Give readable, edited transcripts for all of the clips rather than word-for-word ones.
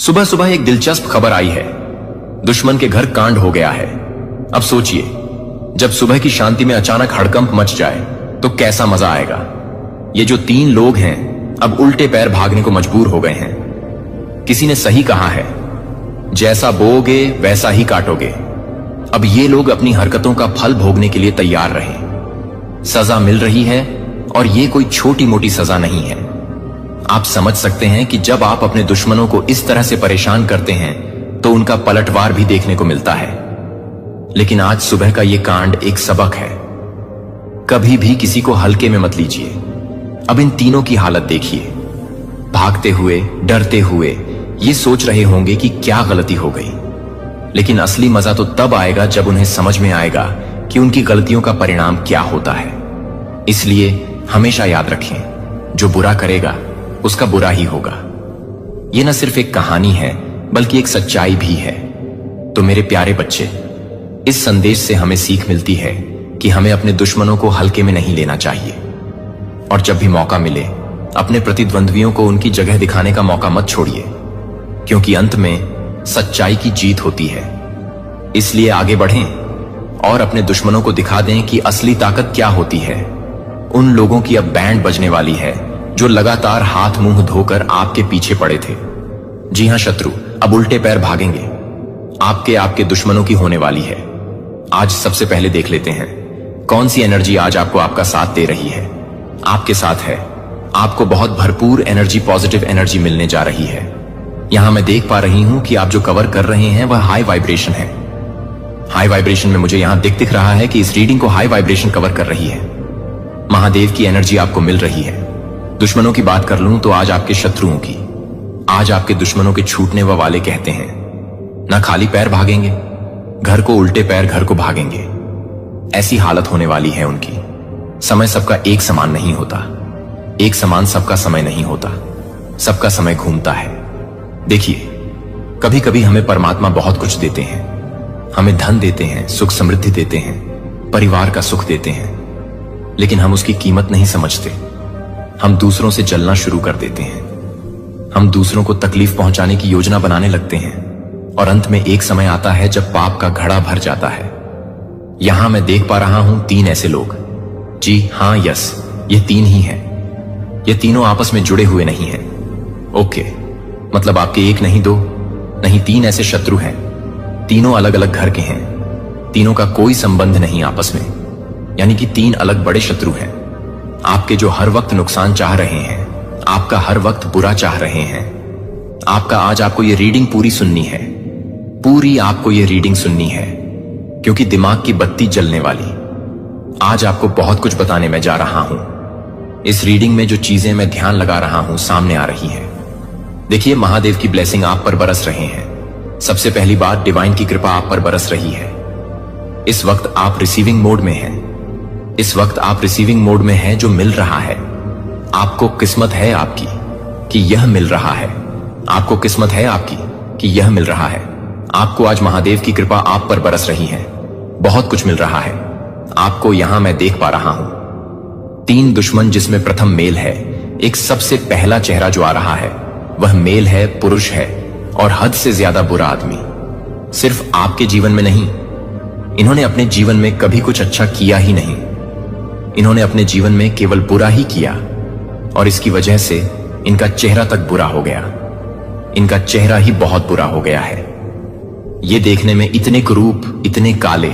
सुबह सुबह एक दिलचस्प खबर आई है। दुश्मन के घर कांड हो गया है। अब सोचिए, जब सुबह की शांति में अचानक हड़कंप मच जाए तो कैसा मजा आएगा। ये जो 3 लोग हैं अब उल्टे पैर भागने को मजबूर हो गए हैं। किसी ने सही कहा है, जैसा बोओगे वैसा ही काटोगे। अब ये लोग अपनी हरकतों का फल भोगने के लिए तैयार रहे। सजा मिल रही है और ये कोई छोटी मोटी सजा नहीं है। आप समझ सकते हैं कि जब आप अपने दुश्मनों को इस तरह से परेशान करते हैं तो उनका पलटवार भी देखने को मिलता है। लेकिन आज सुबह का यह कांड एक सबक है। कभी भी किसी को हल्के में मत लीजिए। अब इन तीनों की हालत देखिए, भागते हुए, डरते हुए, ये सोच रहे होंगे कि क्या गलती हो गई। लेकिन असली मजा तो तब आएगा जब उन्हें समझ में आएगा कि उनकी गलतियों का परिणाम क्या होता है। इसलिए हमेशा याद रखें, जो बुरा करेगा उसका बुरा ही होगा। यह न सिर्फ एक कहानी है बल्कि एक सच्चाई भी है। तो मेरे प्यारे बच्चे, इस संदेश से हमें सीख मिलती है कि हमें अपने दुश्मनों को हल्के में नहीं लेना चाहिए। और जब भी मौका मिले अपने प्रतिद्वंद्वियों को उनकी जगह दिखाने का मौका मत छोड़िए, क्योंकि अंत में सच्चाई की जीत होती है। इसलिए आगे बढ़ें और अपने दुश्मनों को दिखा दें कि असली ताकत क्या होती है। उन लोगों की अब बैंड बजने वाली है जो लगातार हाथ मुंह धोकर आपके पीछे पड़े थे। जी हां शत्रु, अब उल्टे पैर भागेंगे। आपके दुश्मनों की होने वाली है। आज सबसे पहले देख लेते हैं कौन सी एनर्जी आज आपको आपका साथ दे रही है। आपके साथ है, आपको बहुत भरपूर एनर्जी, पॉजिटिव एनर्जी मिलने जा रही है। यहां मैं देख पा रही हूं कि आप जो कवर कर रहे हैं वह हाई वाइब्रेशन है। हाई वाइब्रेशन में मुझे यहां दिख रहा है कि इस रीडिंग को हाई वाइब्रेशन कवर कर रही है। महादेव की एनर्जी आपको मिल रही है। दुश्मनों की बात कर लूं तो आज आपके शत्रुओं की, आज आपके दुश्मनों के छूटने वाले कहते हैं, ना खाली पैर भागेंगे, घर को उल्टे पैर घर को भागेंगे। ऐसी हालत होने वाली है उनकी। समय सबका एक समान नहीं होता, एक समान सबका समय नहीं होता, सबका समय घूमता है। देखिए, कभी कभी हमें परमात्मा बहुत कुछ देते हैं। हमें धन देते हैं, सुख समृद्धि देते हैं, परिवार का सुख देते हैं, लेकिन हम उसकी कीमत नहीं समझते। हम दूसरों से जलना शुरू कर देते हैं। हम दूसरों को तकलीफ पहुंचाने की योजना बनाने लगते हैं और अंत में एक समय आता है जब पाप का घड़ा भर जाता है। यहां मैं देख पा रहा हूं 3 ऐसे लोग। जी हां, यस, ये 3 ही हैं। ये तीनों आपस में जुड़े हुए नहीं हैं। ओके, मतलब आपके 1 नहीं 2 नहीं 3 ऐसे शत्रु हैं। तीनों अलग अलग घर के हैं। तीनों का कोई संबंध नहीं आपस में, यानी कि 3 अलग बड़े शत्रु हैं। आपके जो हर वक्त नुकसान चाह रहे हैं, आपका हर वक्त बुरा चाह रहे हैं। आज आपको ये रीडिंग पूरी सुननी है। पूरी आपको ये रीडिंग सुननी है, क्योंकि दिमाग की बत्ती जलने वाली। आज आपको बहुत कुछ बताने में जा रहा हूं। इस रीडिंग में जो चीजें मैं ध्यान लगा रहा हूं सामने आ रही हैं। देखिए, महादेव की ब्लेसिंग आप पर बरस रहे हैं। सबसे पहली बात, डिवाइन की कृपा आप पर बरस रही है। इस वक्त आप रिसीविंग मोड में हैं। इस वक्त आप रिसीविंग मोड में हैं, जो मिल रहा है। आपको किस्मत है आपकी कि यह मिल रहा है। आपको किस्मत है आपकी कि यह मिल रहा है। आपको आज महादेव की कृपा आप पर बरस रही है। बहुत कुछ मिल रहा है आपको। यहां मैं देख पा रहा हूं 3 दुश्मन, जिसमें प्रथम मेल है। एक सबसे पहला चेहरा जो आ रहा है वह मेल है, पुरुष है और हद से ज्यादा बुरा आदमी। सिर्फ आपके जीवन में नहीं, इन्होंने अपने जीवन में कभी कुछ अच्छा किया ही नहीं। इन्होंने अपने जीवन में केवल बुरा ही किया और इसकी वजह से इनका चेहरा तक बुरा हो गया। इनका चेहरा ही बहुत बुरा हो गया है। ये देखने में इतने कुरूप, इतने काले,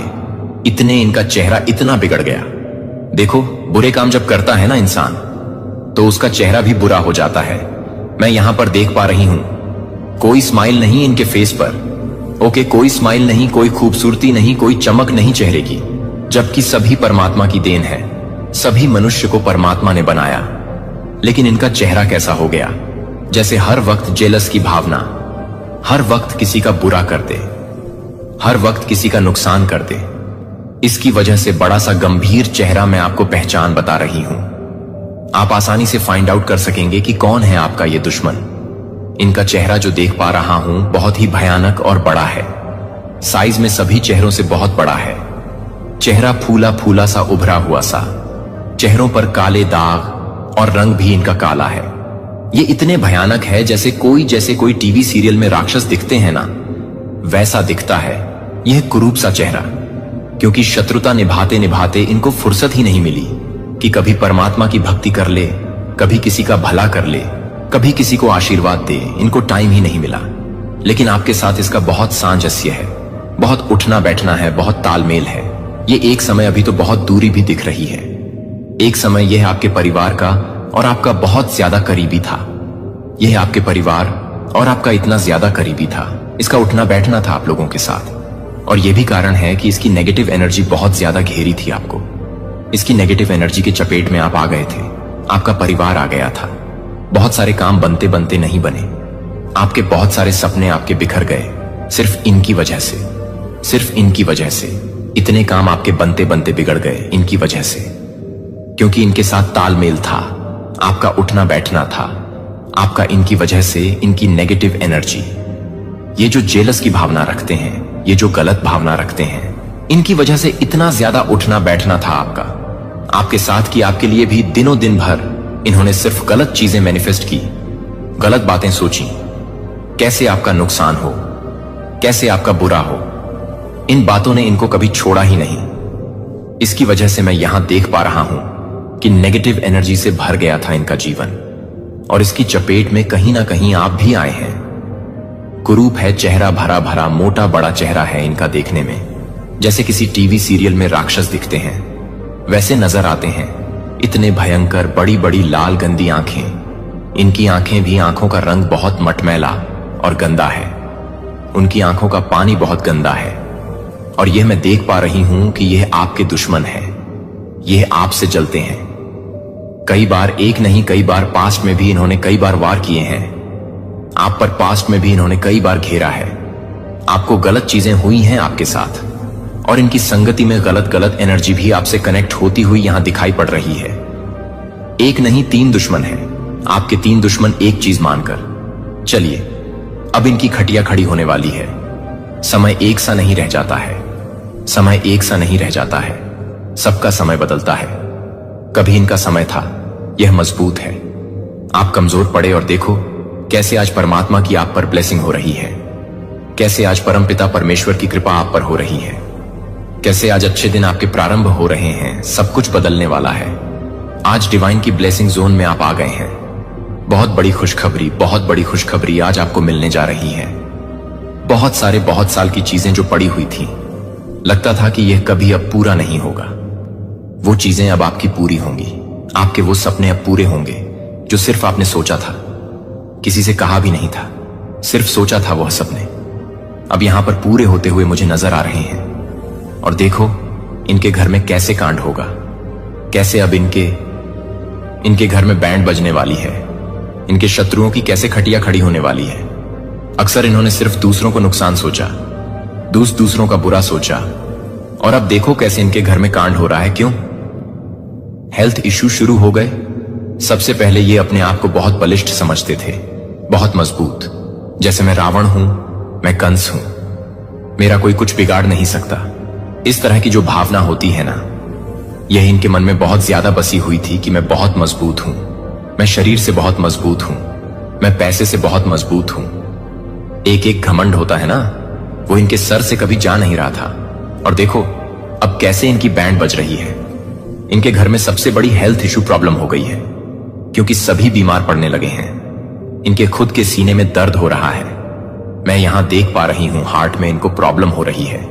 इतने, इनका चेहरा इतना बिगड़ गया। देखो, बुरे काम जब करता है ना इंसान, तो उसका चेहरा भी बुरा हो जाता है। मैं यहां पर देख पा रही हूं, कोई स्माइल नहीं इनके फेस पर। ओके, कोई स्माइल नहीं, कोई खूबसूरती नहीं, कोई चमक नहीं चेहरे की, जबकि सभी परमात्मा की देन है। सभी मनुष्य को परमात्मा ने बनाया, लेकिन इनका चेहरा कैसा हो गया, जैसे हर वक्त जेलस की भावना, हर वक्त किसी का बुरा कर दे, हर वक्त किसी का नुकसान कर दे। इसकी वजह से बड़ा सा गंभीर चेहरा मैं आपको पहचान बता रही हूं। आप आसानी से फाइंड आउट कर सकेंगे कि कौन है आपका ये दुश्मन। इनका चेहरा जो देख पा रहा हूं बहुत ही भयानक और बड़ा है। साइज में सभी चेहरों से बहुत बड़ा है। चेहरा फूला फूला सा, उभरा हुआ सा। चेहरों पर काले दाग और रंग भी इनका काला है। ये इतने भयानक है जैसे कोई टीवी सीरियल में राक्षस दिखते हैं ना, वैसा दिखता है यह कुरूप सा चेहरा। क्योंकि शत्रुता निभाते निभाते इनको फुर्सत ही नहीं मिली कि कभी परमात्मा की भक्ति कर ले, कभी किसी का भला कर ले, कभी किसी को आशीर्वाद दे। इनको टाइम ही नहीं मिला। लेकिन आपके साथ इसका बहुत सामंजस्य है, बहुत उठना बैठना है, बहुत तालमेल है। ये एक समय अभी तो बहुत दूरी भी दिख रही है। एक समय यह आपके परिवार का और आपका बहुत ज्यादा करीबी था। यह आपके परिवार और आपका इतना ज्यादा करीबी था, इसका उठना बैठना था आप लोगों के साथ। और यह भी कारण है कि इसकी नेगेटिव एनर्जी बहुत ज्यादा घेरी थी आपको। इसकी नेगेटिव एनर्जी के चपेट में आप आ गए थे। आपका परिवार आ गया था। बहुत सारे काम बनते बनते नहीं बने। आपके बहुत सारे सपने आपके बिखर गए सिर्फ इनकी वजह से, सिर्फ इनकी वजह से। इतने काम आपके बनते बनते बिगड़ गए इनकी वजह से, क्योंकि इनके साथ तालमेल था, आपका उठना बैठना था, आपका इनकी वजह से। इनकी नेगेटिव एनर्जी, ये जो जेलस की भावना रखते हैं, ये जो गलत भावना रखते हैं, इनकी वजह से इतना ज्यादा उठना बैठना था आपका, आपके साथ कि आपके लिए भी दिनों दिन भर इन्होंने सिर्फ गलत चीजें मैनिफेस्ट की, गलत बातें सोची, कैसे आपका नुकसान हो, कैसे आपका बुरा हो। इन बातों ने इनको कभी छोड़ा ही नहीं। इसकी वजह से मैं यहां देख पा रहा हूं कि नेगेटिव एनर्जी से भर गया था इनका जीवन, और इसकी चपेट में कहीं ना कहीं आप भी आए हैं। कुरूप है चेहरा, भरा भरा मोटा बड़ा चेहरा है इनका देखने में, जैसे किसी टीवी सीरियल में राक्षस दिखते हैं वैसे नजर आते हैं। इतने भयंकर बड़ी बड़ी लाल गंदी आंखें। इनकी आंखें भी, आंखों का रंग बहुत मटमैला और गंदा है। उनकी आंखों का पानी बहुत गंदा है। और यह मैं देख पा रही हूं कि यह आपके दुश्मन है। यह आपसे जलते हैं। कई बार, एक नहीं कई बार पास्ट में भी इन्होंने कई बार वार किए हैं आप पर। पास्ट में भी इन्होंने कई बार घेरा है आपको। गलत चीजें हुई हैं आपके साथ, और इनकी संगति में गलत गलत एनर्जी भी आपसे कनेक्ट होती हुई यहां दिखाई पड़ रही है। एक नहीं 3 दुश्मन हैं आपके। 3 दुश्मन एक चीज मानकर। चलिए, अब इनकी खटिया खड़ी होने वाली है। समय एक सा नहीं रह जाता है। समय एक सा नहीं रह जाता है। सबका समय बदलता है। कभी इनका समय था, यह मजबूत है। आप कमजोर पड़े और देखो कैसे आज परमात्मा की आप पर ब्लेसिंग हो रही है। कैसे आज परमपिता परमेश्वर की कृपा आप पर हो रही है। कैसे आज अच्छे दिन आपके प्रारंभ हो रहे हैं। सब कुछ बदलने वाला है। आज डिवाइन की ब्लेसिंग जोन में आप आ गए हैं। बहुत बड़ी खुशखबरी, बहुत बड़ी खुशखबरी आज आपको मिलने जा रही है। बहुत साल की चीजें जो पड़ी हुई थी, लगता था कि यह कभी अब पूरा नहीं होगा, वो चीजें अब आपकी पूरी होंगी। आपके वो सपने अब पूरे होंगे जो सिर्फ आपने सोचा था, किसी से कहा भी नहीं था, सिर्फ सोचा था। वह सपने अब यहां पर पूरे होते हुए मुझे नजर आ रहे हैं। और देखो इनके घर में कैसे कांड होगा, कैसे अब इनके घर में बैंड बजने वाली है। इनके शत्रुओं की कैसे खटिया खड़ी होने वाली है। अक्सर इन्होंने सिर्फ दूसरों को नुकसान सोचा, दूसरों का बुरा सोचा, और अब देखो कैसे इनके घर में कांड हो रहा है। क्यों? हेल्थ इश्यू शुरू हो गए। सबसे पहले ये अपने आप को बहुत बलिष्ठ समझते थे, बहुत मजबूत, जैसे मैं रावण हूं, मैं कंस हूं, मेरा कोई कुछ बिगाड़ नहीं सकता। इस तरह की जो भावना होती है ना, यह इनके मन में बहुत ज्यादा बसी हुई थी कि मैं बहुत मजबूत हूं, मैं शरीर से बहुत मजबूत हूं, मैं पैसे से बहुत मजबूत हूं। एक घमंड होता है ना, वो इनके सर से कभी जा नहीं रहा था। और देखो अब कैसे इनकी बैंड बज रही है। इनके घर में सबसे बड़ी हेल्थ इशू प्रॉब्लम हो गई है, क्योंकि सभी बीमार पड़ने लगे हैं। इनके खुद के सीने में दर्द हो रहा है। मैं यहां देख पा रही हूं हार्ट में इनको प्रॉब्लम हो रही है।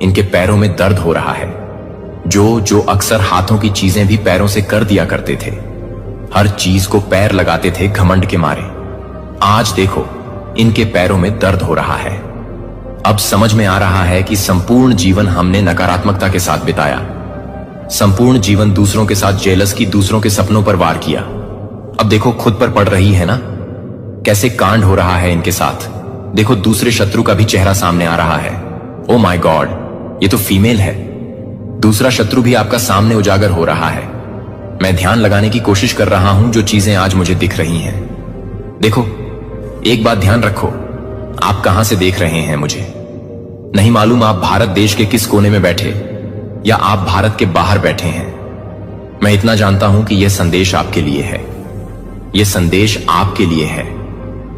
इनके पैरों में दर्द हो रहा है। जो अक्सर हाथों की चीजें भी पैरों से कर दिया करते थे, हर चीज को पैर लगाते थे घमंड के मारे, आज देखो इनके पैरों में दर्द हो रहा है। अब समझ में आ रहा है कि संपूर्ण जीवन हमने नकारात्मकता के साथ बिताया, संपूर्ण जीवन दूसरों के साथ जेलस की, दूसरों के सपनों पर वार किया। अब देखो खुद पर पड़ रही है ना, कैसे कांड हो रहा है इनके साथ। देखो दूसरे शत्रु का भी चेहरा सामने आ रहा है। ओ माय गॉड, ये तो फीमेल है। दूसरा शत्रु भी आपका सामने उजागर हो रहा है। मैं ध्यान लगाने की कोशिश कर रहा हूं जो चीजें आज मुझे दिख रही हैं। देखो एक बात ध्यान रखो, आप कहां से देख रहे हैं मुझे नहीं मालूम। आप भारत देश के किस कोने में बैठे या आप भारत के बाहर बैठे हैं, मैं इतना जानता हूं कि यह संदेश आपके लिए है। ये संदेश आपके लिए है,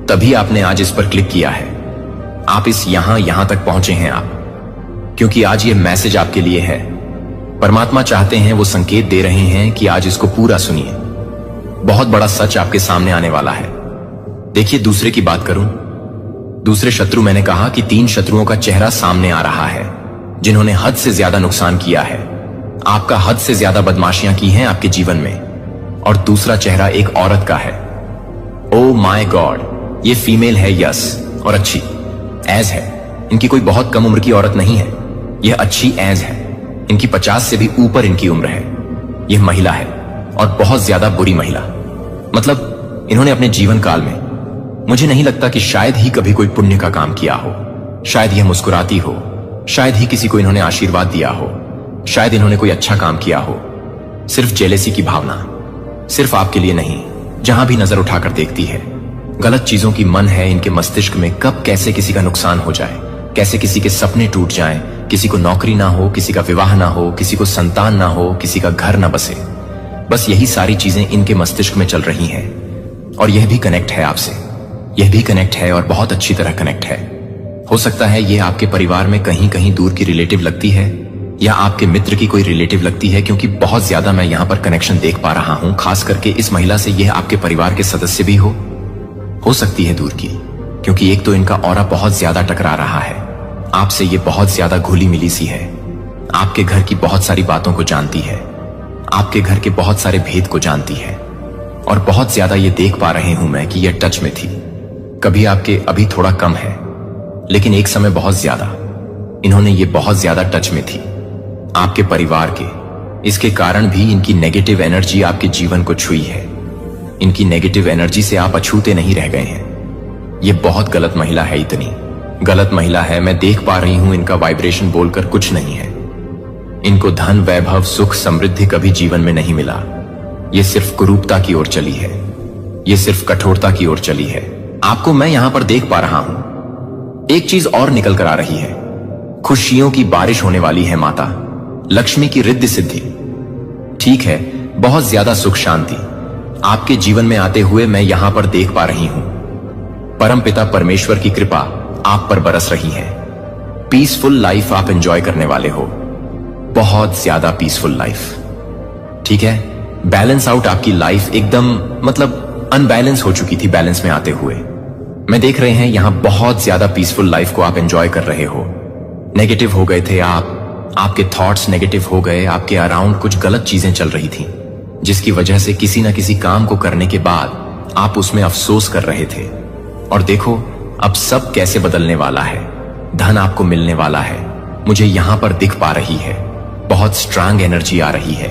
तभी आपने आज इस पर क्लिक किया है। आप इस यहां तक पहुंचे हैं आप, क्योंकि आज ये मैसेज आपके लिए है। परमात्मा चाहते हैं, वो संकेत दे रहे हैं कि आज इसको पूरा सुनिए। बहुत बड़ा सच आपके सामने आने वाला है। देखिए, दूसरे की बात करूं, दूसरे शत्रु, मैंने कहा कि 3 शत्रुओं का चेहरा सामने आ रहा है, जिन्होंने हद से ज्यादा नुकसान किया है। आपका हद से ज्यादा बदमाशियां की हैं आपके जीवन में। और दूसरा चेहरा एक औरत का है। ओ माय गॉड, ये फीमेल है, यस, और अच्छी एज है। इनकी कोई बहुत कम उम्र की औरत नहीं है, यह अच्छी एज है। इनकी 50 से भी ऊपर इनकी उम्र है। यह महिला है, और बहुत ज्यादा बुरी महिला। मतलब इन्होंने अपने जीवन काल में, मुझे नहीं लगता कि शायद ही कभी कोई पुण्य का काम किया हो। शायद यह मुस्कुराती हो, शायद ही किसी को इन्होंने आशीर्वाद दिया हो, शायद इन्होंने कोई अच्छा काम किया हो। सिर्फ जेलेसी की भावना, सिर्फ आपके लिए नहीं, जहां भी नजर उठाकर देखती है। गलत चीजों की मन है इनके मस्तिष्क में, कब कैसे किसी का नुकसान हो जाए, कैसे किसी के सपने टूट जाएं, किसी को नौकरी ना हो, किसी का विवाह ना हो, किसी को संतान ना हो, किसी का घर ना बसे। बस यही सारी चीजें इनके मस्तिष्क में चल रही हैं। और यह भी कनेक्ट है आपसे, यह भी कनेक्ट है, और बहुत अच्छी तरह कनेक्ट है। हो सकता है यह आपके परिवार में कहीं कहीं दूर की रिलेटिव लगती है, या आपके मित्र की कोई रिलेटिव लगती है, क्योंकि बहुत ज्यादा मैं यहां पर कनेक्शन देख पा रहा हूं। खास करके इस महिला से यह आपके परिवार के सदस्य भी हो सकती है दूर की, क्योंकि एक तो इनका ऑरा बहुत ज्यादा टकरा रहा है आपसे। ये बहुत ज्यादा घुली मिली सी है, आपके घर की बहुत सारी बातों को जानती है, आपके घर के बहुत सारे भेद को जानती है। और बहुत ज्यादा ये देख पा रहे हूं मैं कि ये टच में थी। कभी आपके अभी थोड़ा कम है, लेकिन एक समय बहुत ज्यादा इन्होंने ये बहुत ज्यादा टच में थी आपके परिवार के। इसके कारण भी इनकी नेगेटिव एनर्जी आपके जीवन को छुई है। इनकी नेगेटिव एनर्जी से आप अछूते नहीं रह गए हैं। ये बहुत गलत महिला है, इतनी गलत महिला है। मैं देख पा रही हूं इनका वाइब्रेशन बोलकर कुछ नहीं है। इनको धन, वैभव, सुख, समृद्धि कभी जीवन में नहीं मिला। ये सिर्फ कुरूपता की ओर चली है, ये सिर्फ कठोरता की ओर चली है। आपको मैं यहां पर देख पा रहा हूं। एक चीज और निकल कर आ रही है, खुशियों की बारिश होने वाली है माता लक्ष्मी की रिद्धि सिद्धि। ठीक है, बहुत ज्यादा सुख शांति आपके जीवन में आते हुए मैं यहां पर देख पा रही हूं। परमपिता परमेश्वर की कृपा आप पर बरस रही है। पीसफुल लाइफ आप एंजॉय करने वाले हो, बहुत ज्यादा पीसफुल लाइफ। ठीक है, बैलेंस आउट आपकी लाइफ एकदम, मतलब अनबैलेंस हो चुकी थी बैलेंस में आते हुए। मैं देख रहे हैं यहां बहुत ज्यादा पीसफुल लाइफ को आप एंजॉय कर रहे हो। नेगेटिव हो गए थे आप, आपके थॉट्स नेगेटिव हो गए, आपके अराउंड कुछ गलत चीजें चल रही थी, जिसकी वजह से किसी न किसी काम को करने के बाद आप उसमें अफसोस कर रहे थे। और देखो अब सब कैसे बदलने वाला है। धन आपको मिलने वाला है, मुझे यहां पर दिख पा रही है। बहुत स्ट्रांग एनर्जी आ रही है।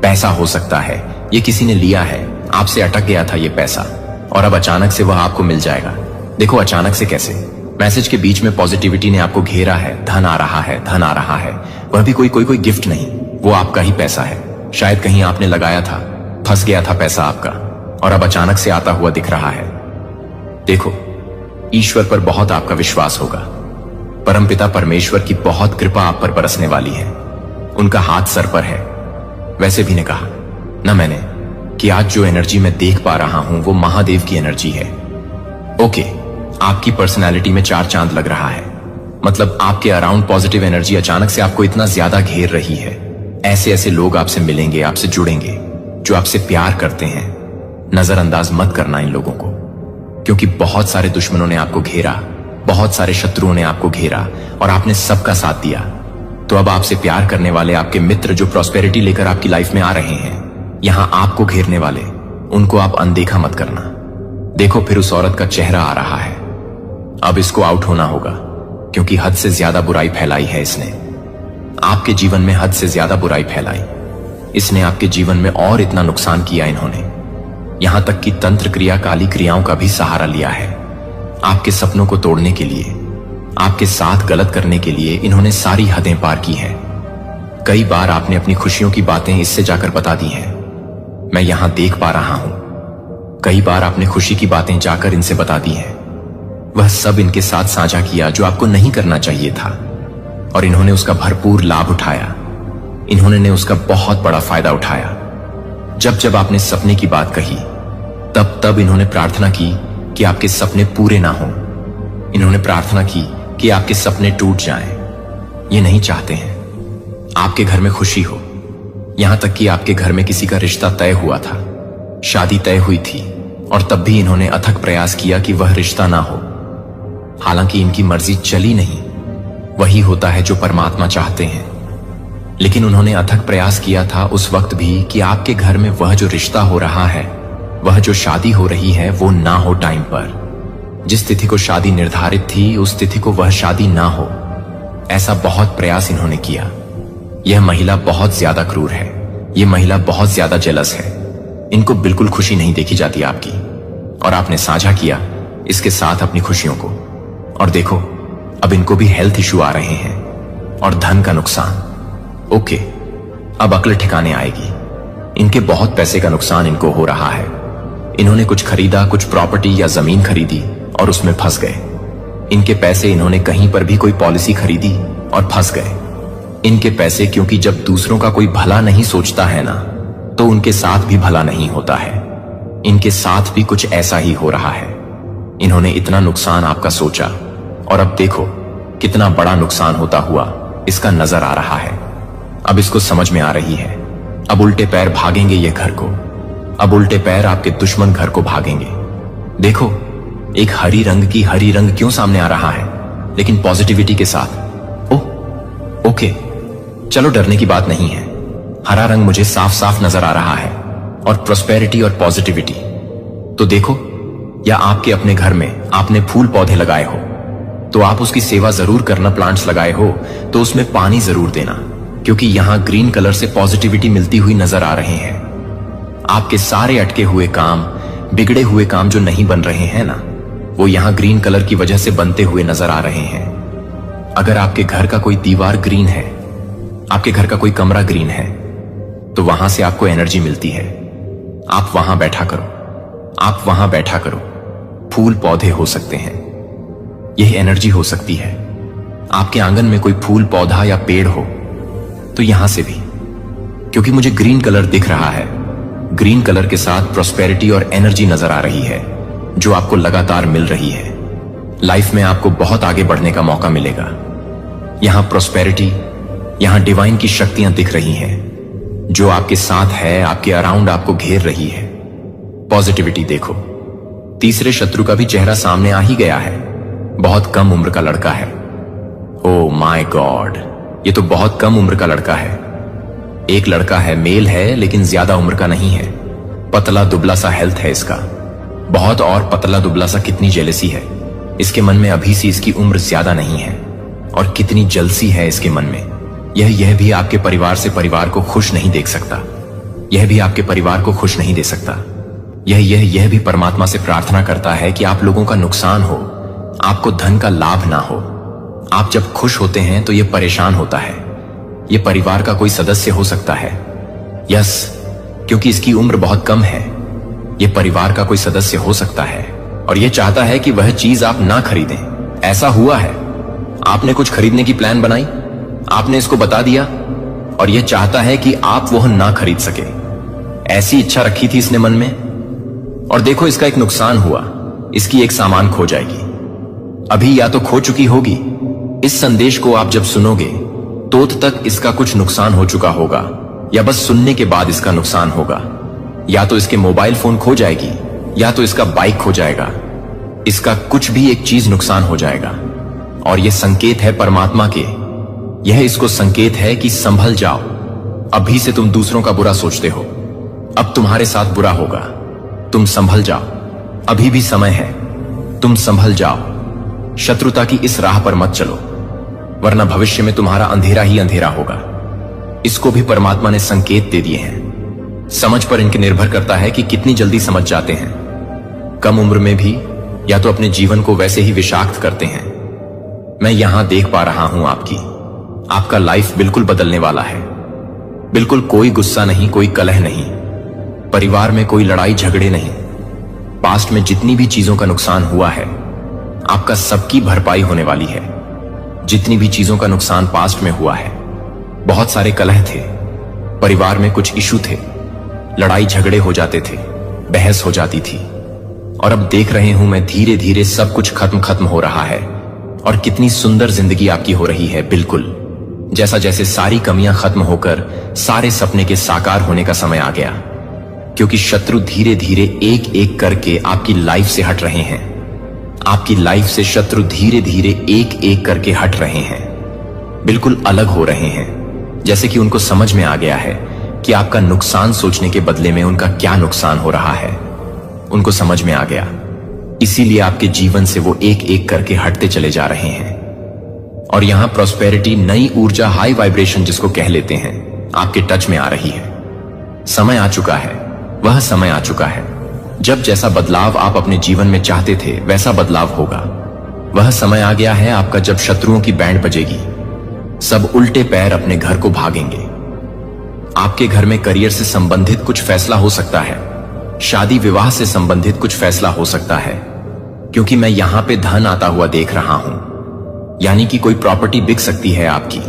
पैसा हो सकता है ये किसी ने लिया है, आपसे अटक गया था ये पैसा, और अब अचानक से वह आपको मिल जाएगा। देखो अचानक से कैसे, मैसेज के बीच में पॉजिटिविटी ने आपको घेरा है। धन आ रहा है, धन आ रहा है, वह भी कोई गिफ्ट नहीं, वो आपका ही पैसा है। शायद कहीं आपने लगाया था, फंस गया था पैसा आपका, और अब अचानक से आता हुआ दिख रहा है। देखो ईश्वर पर बहुत आपका विश्वास होगा। परमपिता परमेश्वर की बहुत कृपा आप पर बरसने वाली है। उनका हाथ सर पर है। वैसे भी ने कहा ना मैंने कि आज जो एनर्जी मैं देख पा रहा हूं वो महादेव की एनर्जी है। ओके, आपकी पर्सनालिटी में 4 चांद लग रहा है। मतलब आपके अराउंड पॉजिटिव एनर्जी अचानक से आपको इतना ज्यादा घेर रही है। ऐसे ऐसे लोग आपसे मिलेंगे, आपसे जुड़ेंगे, जो आपसे प्यार करते हैं। नजरअंदाज मत करना इन लोगों को, क्योंकि बहुत सारे दुश्मनों ने आपको घेरा, बहुत सारे शत्रुओं ने आपको घेरा, और आपने सबका साथ दिया। तो अब आपसे प्यार करने वाले आपके मित्र जो प्रॉस्पेरिटी लेकर आपकी लाइफ में आ रहे हैं, यहां आपको घेरने वाले, उनको आप अनदेखा मत करना। देखो फिर उस औरत का चेहरा आ रहा है। अब इसको आउट होना होगा, क्योंकि हद से ज्यादा बुराई फैलाई है इसने। आपके जीवन में हद से ज्यादा बुराई फैलाई इसने, आपके जीवन में और इतना नुकसान किया इन्होंने। यहां तक कि तंत्र क्रिया, काली क्रियाओं का भी सहारा लिया है आपके सपनों को तोड़ने के लिए, आपके साथ गलत करने के लिए। इन्होंने सारी हदें पार की हैं। कई बार आपने अपनी खुशियों की बातें इससे जाकर बता दी हैं, मैं यहां देख पा रहा हूं। कई बार आपने खुशी की बातें जाकर इनसे बता दी हैं। वह सब इनके साथ साझा किया जो आपको नहीं करना चाहिए था, और इन्होंने उसका भरपूर लाभ उठाया। इन्होंने उसका बहुत बड़ा फायदा उठाया। जब जब आपने सपने की बात कही, तब इन्होंने प्रार्थना की कि आपके सपने पूरे ना हों। इन्होंने प्रार्थना की कि आपके सपने टूट जाएं। ये नहीं चाहते हैं आपके घर में खुशी हो। यहां तक कि आपके घर में किसी का रिश्ता तय हुआ था, शादी तय हुई थी, और तब भी इन्होंने अथक प्रयास किया कि वह रिश्ता ना हो। हालांकि इनकी मर्जी चली नहीं, वही होता है जो परमात्मा चाहते हैं। लेकिन उन्होंने अथक प्रयास किया था उस वक्त भी कि आपके घर में वह जो रिश्ता हो रहा है, वह जो शादी हो रही है, वो ना हो टाइम पर। जिस तिथि को शादी निर्धारित थी, उस तिथि को वह शादी ना हो। ऐसा बहुत प्रयास इन्होंने किया। यह महिला बहुत ज्यादा क्रूर है। यह महिला बहुत ज्यादा जेलस है। इनको बिल्कुल खुशी नहीं देखी जाती आपकी, और आपने साझा किया इसके साथ अपनी खुशियों को। और देखो, अब इनको भी हेल्थ इश्यू आ रहे हैं और धन का नुकसान। ओके, अब अक्ल ठिकाने आएगी। इनके बहुत पैसे का नुकसान इनको हो रहा है। इन्होंने कुछ खरीदा, कुछ प्रॉपर्टी या जमीन खरीदी और उसमें फंस गए। इनके पैसे इन्होंने कहीं पर भी कोई पॉलिसी खरीदी और फंस गए। इनके पैसे, क्योंकि जब दूसरों का कोई भला नहीं सोचता है ना, तो उनके साथ भी भला नहीं होता है। इनके साथ भी कुछ ऐसा ही हो रहा है। इन्होंने इतना नुकसान आपका सोचा, और अब देखो कितना बड़ा नुकसान होता हुआ इसका नजर आ रहा है। अब इसको समझ में आ रही है। अब उल्टे पैर भागेंगे ये घर को। अब उल्टे पैर आपके दुश्मन घर को भागेंगे। देखो, एक हरी रंग क्यों सामने आ रहा है, लेकिन पॉजिटिविटी के साथ। ओह ओके, चलो डरने की बात नहीं है। हरा रंग मुझे साफ साफ नजर आ रहा है, और प्रोस्पेरिटी और पॉजिटिविटी। तो देखो, या आपके अपने घर में आपने फूल पौधे लगाए हो तो आप उसकी सेवा जरूर करना। प्लांट्स लगाए हो तो उसमें पानी जरूर देना, क्योंकि यहां ग्रीन कलर से पॉजिटिविटी मिलती हुई नजर आ रहे हैं। आपके सारे अटके हुए काम, बिगड़े हुए काम जो नहीं बन रहे हैं ना, वो यहां ग्रीन कलर की वजह से बनते हुए नजर आ रहे हैं। अगर आपके घर का कोई दीवार ग्रीन है, आपके घर का कोई कमरा ग्रीन है, तो वहां से आपको एनर्जी मिलती है। आप वहां बैठा करो, आप वहां बैठा करो। फूल पौधे हो सकते हैं, यह एनर्जी हो सकती है। आपके आंगन में कोई फूल पौधा या पेड़ हो तो यहां से भी, क्योंकि मुझे ग्रीन कलर दिख रहा है। ग्रीन कलर के साथ प्रोस्पेरिटी और एनर्जी नजर आ रही है, जो आपको लगातार मिल रही है। लाइफ में आपको बहुत आगे बढ़ने का मौका मिलेगा। यहां प्रोस्पेरिटी, यहां डिवाइन की शक्तियां दिख रही हैं, जो आपके साथ है, आपके अराउंड आपको घेर रही है। पॉजिटिविटी देखो। तीसरे शत्रु का भी चेहरा सामने आ ही गया है। बहुत कम उम्र का लड़का है। ओह माय गॉड, ये तो बहुत कम उम्र का लड़का है। एक लड़का है, मेल है, लेकिन ज्यादा उम्र का नहीं है। पतला दुबला सा हेल्थ है इसका, बहुत। और पतला दुबला सा कितनी जेलसी है इसके मन में। अभी से इसकी उम्र ज्यादा नहीं है, और कितनी जलसी है इसके मन में। यह भी आपके परिवार से परिवार को खुश नहीं देख सकता। यह भी आपके परिवार को खुश नहीं दे सकता। यह भी परमात्मा से प्रार्थना करता है कि आप लोगों का नुकसान हो, आपको धन का लाभ ना हो। आप जब खुश होते हैं तो यह परेशान होता है। यह परिवार का कोई सदस्य हो सकता है। यस, क्योंकि इसकी उम्र बहुत कम है, यह परिवार का कोई सदस्य हो सकता है, और यह चाहता है कि वह चीज आप ना खरीदें। ऐसा हुआ है, आपने कुछ खरीदने की प्लान बनाई, आपने इसको बता दिया, और यह चाहता है कि आप वह ना खरीद सके। ऐसी इच्छा रखी थी इसने मन में, और देखो इसका एक नुकसान हुआ। इसकी एक सामान खो जाएगी। अभी या तो खो चुकी होगी, इस संदेश को आप जब सुनोगे तो तक इसका कुछ नुकसान हो चुका होगा, या बस सुनने के बाद इसका नुकसान होगा। या तो इसके मोबाइल फोन खो जाएगी, या तो इसका बाइक खो जाएगा। इसका कुछ भी एक चीज नुकसान हो जाएगा। और यह संकेत है परमात्मा के। यह इसको संकेत है कि संभल जाओ। अभी से तुम दूसरों का बुरा सोचते हो, अब तुम्हारे साथ बुरा होगा। तुम संभल जाओ, अभी भी समय है। तुम संभल जाओ। शत्रुता की इस राह पर मत चलो, वरना भविष्य में तुम्हारा अंधेरा ही अंधेरा होगा। इसको भी परमात्मा ने संकेत दे दिए हैं। समझ पर इनके निर्भर करता है कि कितनी जल्दी समझ जाते हैं। कम उम्र में भी या तो अपने जीवन को वैसे ही विषाक्त करते हैं। मैं यहां देख पा रहा हूं आपका लाइफ बिल्कुल बदलने वाला है। बिल्कुल कोई गुस्सा नहीं, कोई कलह नहीं, परिवार में कोई लड़ाई झगड़े नहीं। पास्ट में जितनी भी चीजों का नुकसान हुआ है, आपका सबकी भरपाई होने वाली है। जितनी भी चीजों का नुकसान पास्ट में हुआ है, बहुत सारे कलह थे, परिवार में कुछ इशू थे, लड़ाई झगड़े हो जाते थे, बहस हो जाती थी। और अब देख रहे हूं मैं, धीरे धीरे सब कुछ खत्म हो रहा है और कितनी सुंदर जिंदगी आपकी हो रही है। बिल्कुल जैसा जैसे सारी कमियां खत्म होकर सारे सपने के साकार होने का समय आ गया, क्योंकि शत्रु धीरे धीरे एक एक करके आपकी लाइफ से हट रहे हैं। आपकी लाइफ से शत्रु धीरे धीरे एक एक करके हट रहे हैं, बिल्कुल अलग हो रहे हैं। जैसे कि उनको समझ में आ गया है कि आपका नुकसान सोचने के बदले में उनका क्या नुकसान हो रहा है। उनको समझ में आ गया, इसीलिए आपके जीवन से वो एक एक करके हटते चले जा रहे हैं। और यहां प्रॉस्पेरिटी, नई ऊर्जा, हाई वाइब्रेशन जिसको कह लेते हैं, आपके टच में आ रही है। समय आ चुका है, वह समय आ चुका है जब जैसा बदलाव आप अपने जीवन में चाहते थे वैसा बदलाव होगा। वह समय आ गया है आपका जब शत्रुओं की बैंड बजेगी, सब उल्टे पैर अपने घर को भागेंगे। आपके घर में करियर से संबंधित कुछ फैसला हो सकता है, शादी विवाह से संबंधित कुछ फैसला हो सकता है, क्योंकि मैं यहां पे धन आता हुआ देख रहा हूं। यानी कि कोई प्रॉपर्टी बिक सकती है आपकी,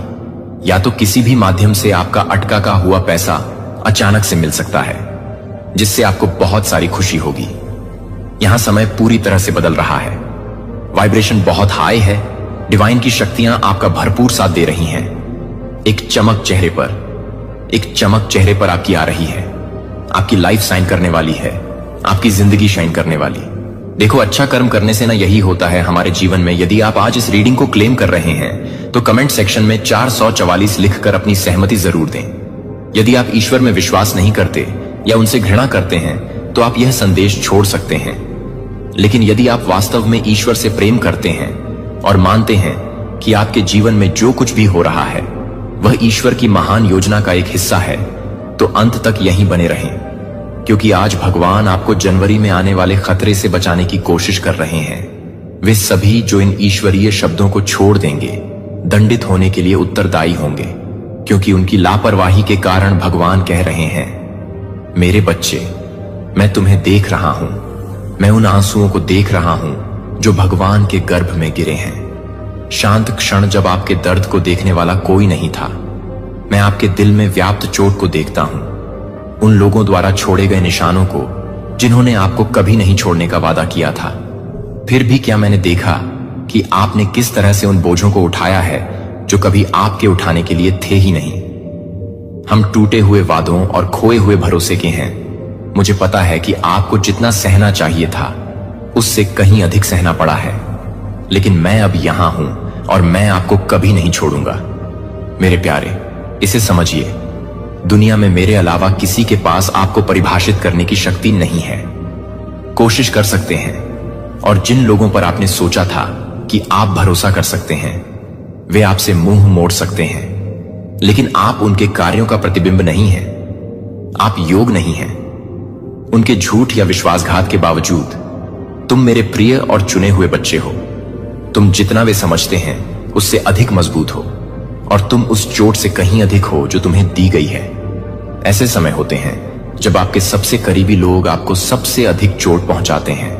या तो किसी भी माध्यम से आपका अटका का हुआ पैसा अचानक से मिल सकता है, जिससे आपको बहुत सारी खुशी होगी। यहां समय पूरी तरह से बदल रहा है, वाइब्रेशन बहुत हाई है, डिवाइन की शक्तियां आपका भरपूर साथ दे रही हैं। एक चमक चेहरे पर आपकी आ रही है। आपकी लाइफ शाइन करने वाली है, आपकी जिंदगी शाइन करने वाली। देखो, अच्छा कर्म करने से ना यही होता है हमारे जीवन में। यदि आप आज इस रीडिंग को क्लेम कर रहे हैं तो कमेंट सेक्शन में 444 लिखकर अपनी सहमति जरूर दें। यदि आप ईश्वर में विश्वास नहीं करते या उनसे घृणा करते हैं तो आप यह संदेश छोड़ सकते हैं। लेकिन यदि आप वास्तव में ईश्वर से प्रेम करते हैं और मानते हैं कि आपके जीवन में जो कुछ भी हो रहा है वह ईश्वर की महान योजना का एक हिस्सा है, तो अंत तक यहीं बने रहें, क्योंकि आज भगवान आपको जनवरी में आने वाले खतरे से बचाने की कोशिश कर रहे हैं। वे सभी जो इन ईश्वरीय शब्दों को छोड़ देंगे दंडित होने के लिए उत्तरदायी होंगे, क्योंकि उनकी लापरवाही के कारण भगवान कह रहे हैं, मेरे बच्चे, मैं तुम्हें देख रहा हूं, मैं उन आंसुओं को देख रहा हूं जो भगवान के गर्भ में गिरे हैं। शांत क्षण जब आपके दर्द को देखने वाला कोई नहीं था। मैं आपके दिल में व्याप्त चोट को देखता हूं, उन लोगों द्वारा छोड़े गए निशानों को जिन्होंने आपको कभी नहीं छोड़ने का वादा किया था। फिर भी क्या मैंने देखा कि आपने किस तरह से उन बोझों को उठाया है जो कभी आपके उठाने के लिए थे ही नहीं। हम टूटे हुए वादों और खोए हुए भरोसे के हैं। मुझे पता है कि आपको जितना सहना चाहिए था उससे कहीं अधिक सहना पड़ा है, लेकिन मैं अब यहां हूं और मैं आपको कभी नहीं छोड़ूंगा। मेरे प्यारे, इसे समझिए, दुनिया में मेरे अलावा किसी के पास आपको परिभाषित करने की शक्ति नहीं है। कोशिश कर सकते हैं, और जिन लोगों पर आपने सोचा था कि आप भरोसा कर सकते हैं वे आपसे मुंह मोड़ सकते हैं, लेकिन आप उनके कार्यों का प्रतिबिंब नहीं हैं। आप योग नहीं हैं। उनके झूठ या विश्वासघात के बावजूद तुम मेरे प्रिय और चुने हुए बच्चे हो। तुम जितना वे समझते हैं उससे अधिक मजबूत हो, और तुम उस चोट से कहीं अधिक हो जो तुम्हें दी गई है। ऐसे समय होते हैं जब आपके सबसे करीबी लोग आपको सबसे अधिक चोट पहुंचाते हैं।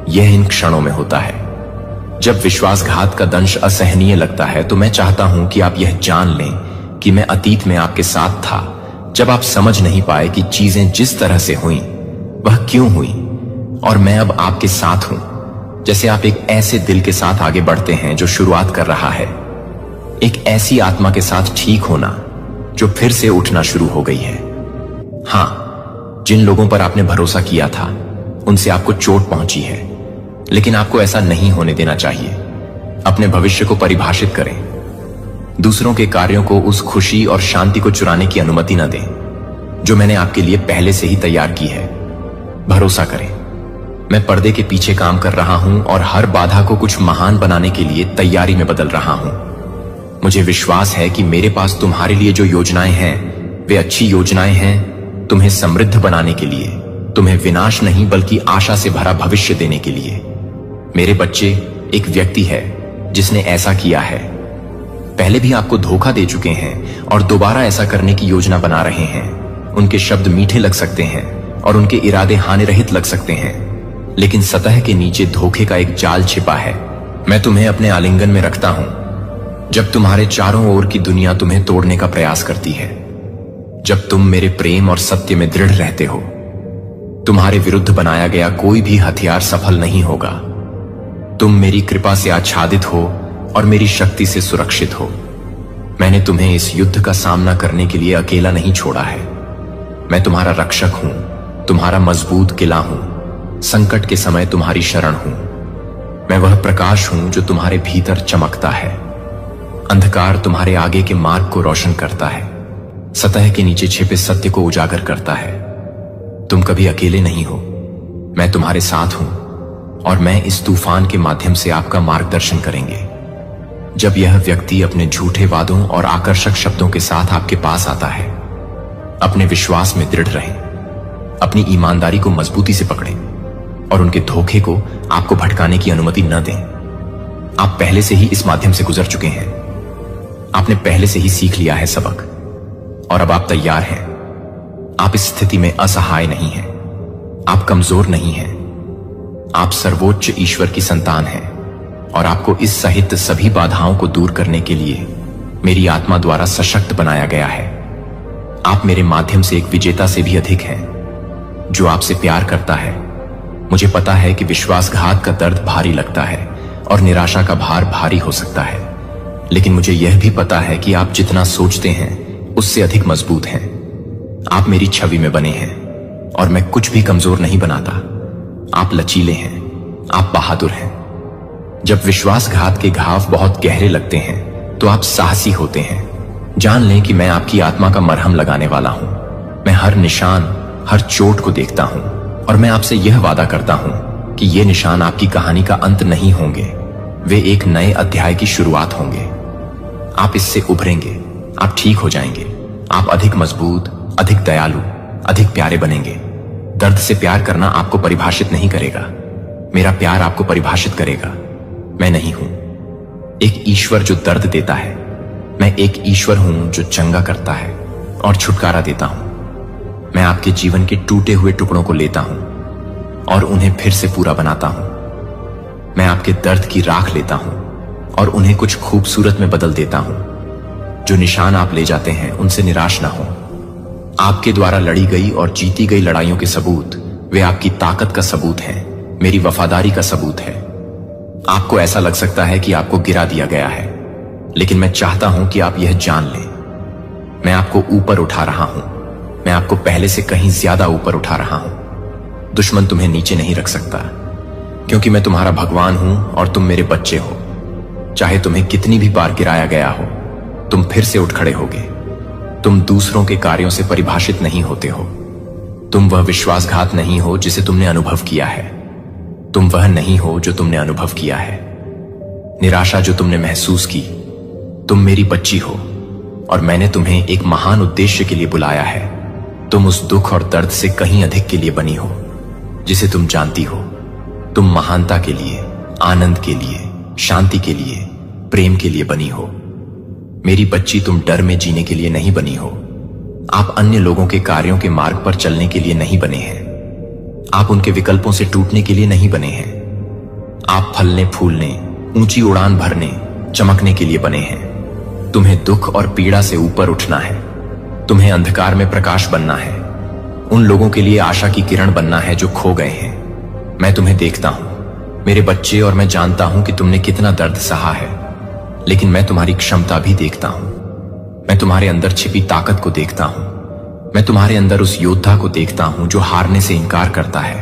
यह इन क्षणों में होता है जब विश्वासघात का दंश असहनीय लगता है। तो मैं चाहता हूं कि आप यह जान लें कि मैं अतीत में आपके साथ था, जब आप समझ नहीं पाए कि चीजें जिस तरह से हुई वह क्यों हुई, और मैं अब आपके साथ हूं। जैसे आप एक ऐसे दिल के साथ आगे बढ़ते हैं जो शुरुआत कर रहा है, एक ऐसी आत्मा के साथ ठीक होना जो फिर से उठना शुरू हो गई है। हां, जिन लोगों पर आपने भरोसा किया था उनसे आपको चोट पहुंची है, लेकिन आपको ऐसा नहीं होने देना चाहिए। अपने भविष्य को परिभाषित करें। दूसरों के कार्यों को उस खुशी और शांति को चुराने की अनुमति न दें जो मैंने आपके लिए पहले से ही तैयार की है। भरोसा करें, मैं पर्दे के पीछे काम कर रहा हूं और हर बाधा को कुछ महान बनाने के लिए तैयारी में बदल रहा हूं। मुझे विश्वास है कि मेरे पास तुम्हारे लिए जो योजनाएं हैं वे अच्छी योजनाएं हैं, तुम्हें समृद्ध बनाने के लिए, तुम्हें विनाश नहीं बल्कि आशा से भरा भविष्य देने के लिए। मेरे बच्चे, एक व्यक्ति है जिसने ऐसा किया है, पहले भी आपको धोखा दे चुके हैं और दोबारा ऐसा करने की योजना बना रहे हैं। उनके शब्द मीठे लग सकते हैं और उनके इरादे हानिरहित लग सकते हैं, लेकिन सतह के नीचे धोखे का एक जाल छिपा है। मैं तुम्हें अपने आलिंगन में रखता हूं जब तुम्हारे चारों ओर की दुनिया तुम्हें तोड़ने का प्रयास करती है, जब तुम मेरे प्रेम और सत्य में दृढ़ रहते हो। तुम्हारे विरुद्ध बनाया गया कोई भी हथियार सफल नहीं होगा। तुम मेरी कृपा से आच्छादित हो और मेरी शक्ति से सुरक्षित हो। मैंने तुम्हें इस युद्ध का सामना करने के लिए अकेला नहीं छोड़ा है। मैं तुम्हारा रक्षक हूं, तुम्हारा मजबूत किला हूं, संकट के समय तुम्हारी शरण हूं। मैं वह प्रकाश हूं जो तुम्हारे भीतर चमकता है। अंधकार तुम्हारे आगे के मार्ग को रोशन करता है, सतह के नीचे छिपे सत्य को उजागर करता है। तुम कभी अकेले नहीं हो, मैं तुम्हारे साथ हूं और मैं इस तूफान के माध्यम से आपका मार्गदर्शन करेंगे। जब यह व्यक्ति अपने झूठे वादों और आकर्षक शब्दों के साथ आपके पास आता है, अपने विश्वास में दृढ़ रहें, अपनी ईमानदारी को मजबूती से पकड़ें और उनके धोखे को आपको भटकाने की अनुमति न दें। आप पहले से ही इस माध्यम से गुजर चुके हैं, आपने पहले से ही सीख लिया है सबक और अब आप तैयार हैं। आप इस स्थिति में असहाय नहीं हैं, आप कमजोर नहीं हैं। आप सर्वोच्च ईश्वर की संतान हैं और आपको इस सहित सभी बाधाओं को दूर करने के लिए मेरी आत्मा द्वारा सशक्त बनाया गया है। आप मेरे माध्यम से एक विजेता से भी अधिक हैं। जो आपसे प्यार करता है, मुझे पता है कि विश्वासघात का दर्द भारी लगता है और निराशा का भार भारी हो सकता है, लेकिन मुझे यह भी पता है कि आप जितना सोचते हैं उससे अधिक मजबूत हैं। आप मेरी छवि में बने हैं और मैं कुछ भी कमजोर नहीं बनाता। आप लचीले हैं, आप बहादुर हैं। जब विश्वासघात के घाव बहुत गहरे लगते हैं तो आप साहसी होते हैं। जान लें कि मैं आपकी आत्मा का मरहम लगाने वाला हूं। मैं हर निशान, हर चोट को देखता हूं और मैं आपसे यह वादा करता हूं कि ये निशान आपकी कहानी का अंत नहीं होंगे, वे एक नए अध्याय की शुरुआत होंगे। आप इससे उभरेंगे, आप ठीक हो जाएंगे, आप अधिक मजबूत, अधिक दयालु, अधिक प्यारे बनेंगे। दर्द से प्यार करना आपको परिभाषित नहीं करेगा, मेरा प्यार आपको परिभाषित करेगा। मैं नहीं हूं एक ईश्वर जो दर्द देता है, मैं एक ईश्वर हूं जो चंगा करता है और छुटकारा देता हूं। मैं आपके जीवन के टूटे हुए टुकड़ों को लेता हूं और उन्हें फिर से पूरा बनाता हूं। मैं आपके दर्द की राख लेता हूं और उन्हें कुछ खूबसूरत में बदल देता हूं। जो निशान आप ले जाते हैं उनसे निराश ना हो। आपके द्वारा लड़ी गई और जीती गई लड़ाइयों के सबूत, वे आपकी ताकत का सबूत हैं, मेरी वफादारी का सबूत है। आपको ऐसा लग सकता है कि आपको गिरा दिया गया है, लेकिन मैं चाहता हूं कि आप यह जान लें, मैं आपको ऊपर उठा रहा हूं। मैं आपको पहले से कहीं ज्यादा ऊपर उठा रहा हूं। दुश्मन तुम्हें नीचे नहीं रख सकता, क्योंकि मैं तुम्हारा भगवान हूं और तुम मेरे बच्चे हो। चाहे तुम्हें कितनी भी बार गिराया गया हो, तुम फिर से उठ खड़े होगे। तुम दूसरों के कार्यों से परिभाषित नहीं होते हो। तुम वह विश्वासघात नहीं हो जिसे तुमने अनुभव किया है। तुम वह नहीं हो जो तुमने अनुभव किया है। निराशा जो तुमने महसूस की, तुम मेरी बच्ची हो और मैंने तुम्हें एक महान उद्देश्य के लिए बुलाया है। तुम उस दुख और दर्द से कहीं अधिक के लिए बनी हो जिसे तुम जानती हो। तुम महानता के लिए, आनंद के लिए, शांति के लिए, प्रेम के लिए बनी हो। मेरी बच्ची, तुम डर में जीने के लिए नहीं बनी हो। आप अन्य लोगों के कार्यों के मार्ग पर चलने के लिए नहीं बने हैं। आप उनके विकल्पों से टूटने के लिए नहीं बने हैं। आप फलने फूलने, ऊंची उड़ान भरने, चमकने के लिए बने हैं। तुम्हें दुख और पीड़ा से ऊपर उठना है। तुम्हें अंधकार में प्रकाश बनना है। उन लोगों के लिए आशा की किरण बनना है जो खो गए हैं। मैं तुम्हें देखता हूं मेरे बच्चे, और मैं जानता हूं कि तुमने कितना दर्द सहा है, लेकिन मैं तुम्हारी क्षमता भी देखता हूं। मैं तुम्हारे अंदर छिपी ताकत को देखता हूं। मैं तुम्हारे अंदर उस योद्धा को देखता हूं जो हारने से इनकार करता है।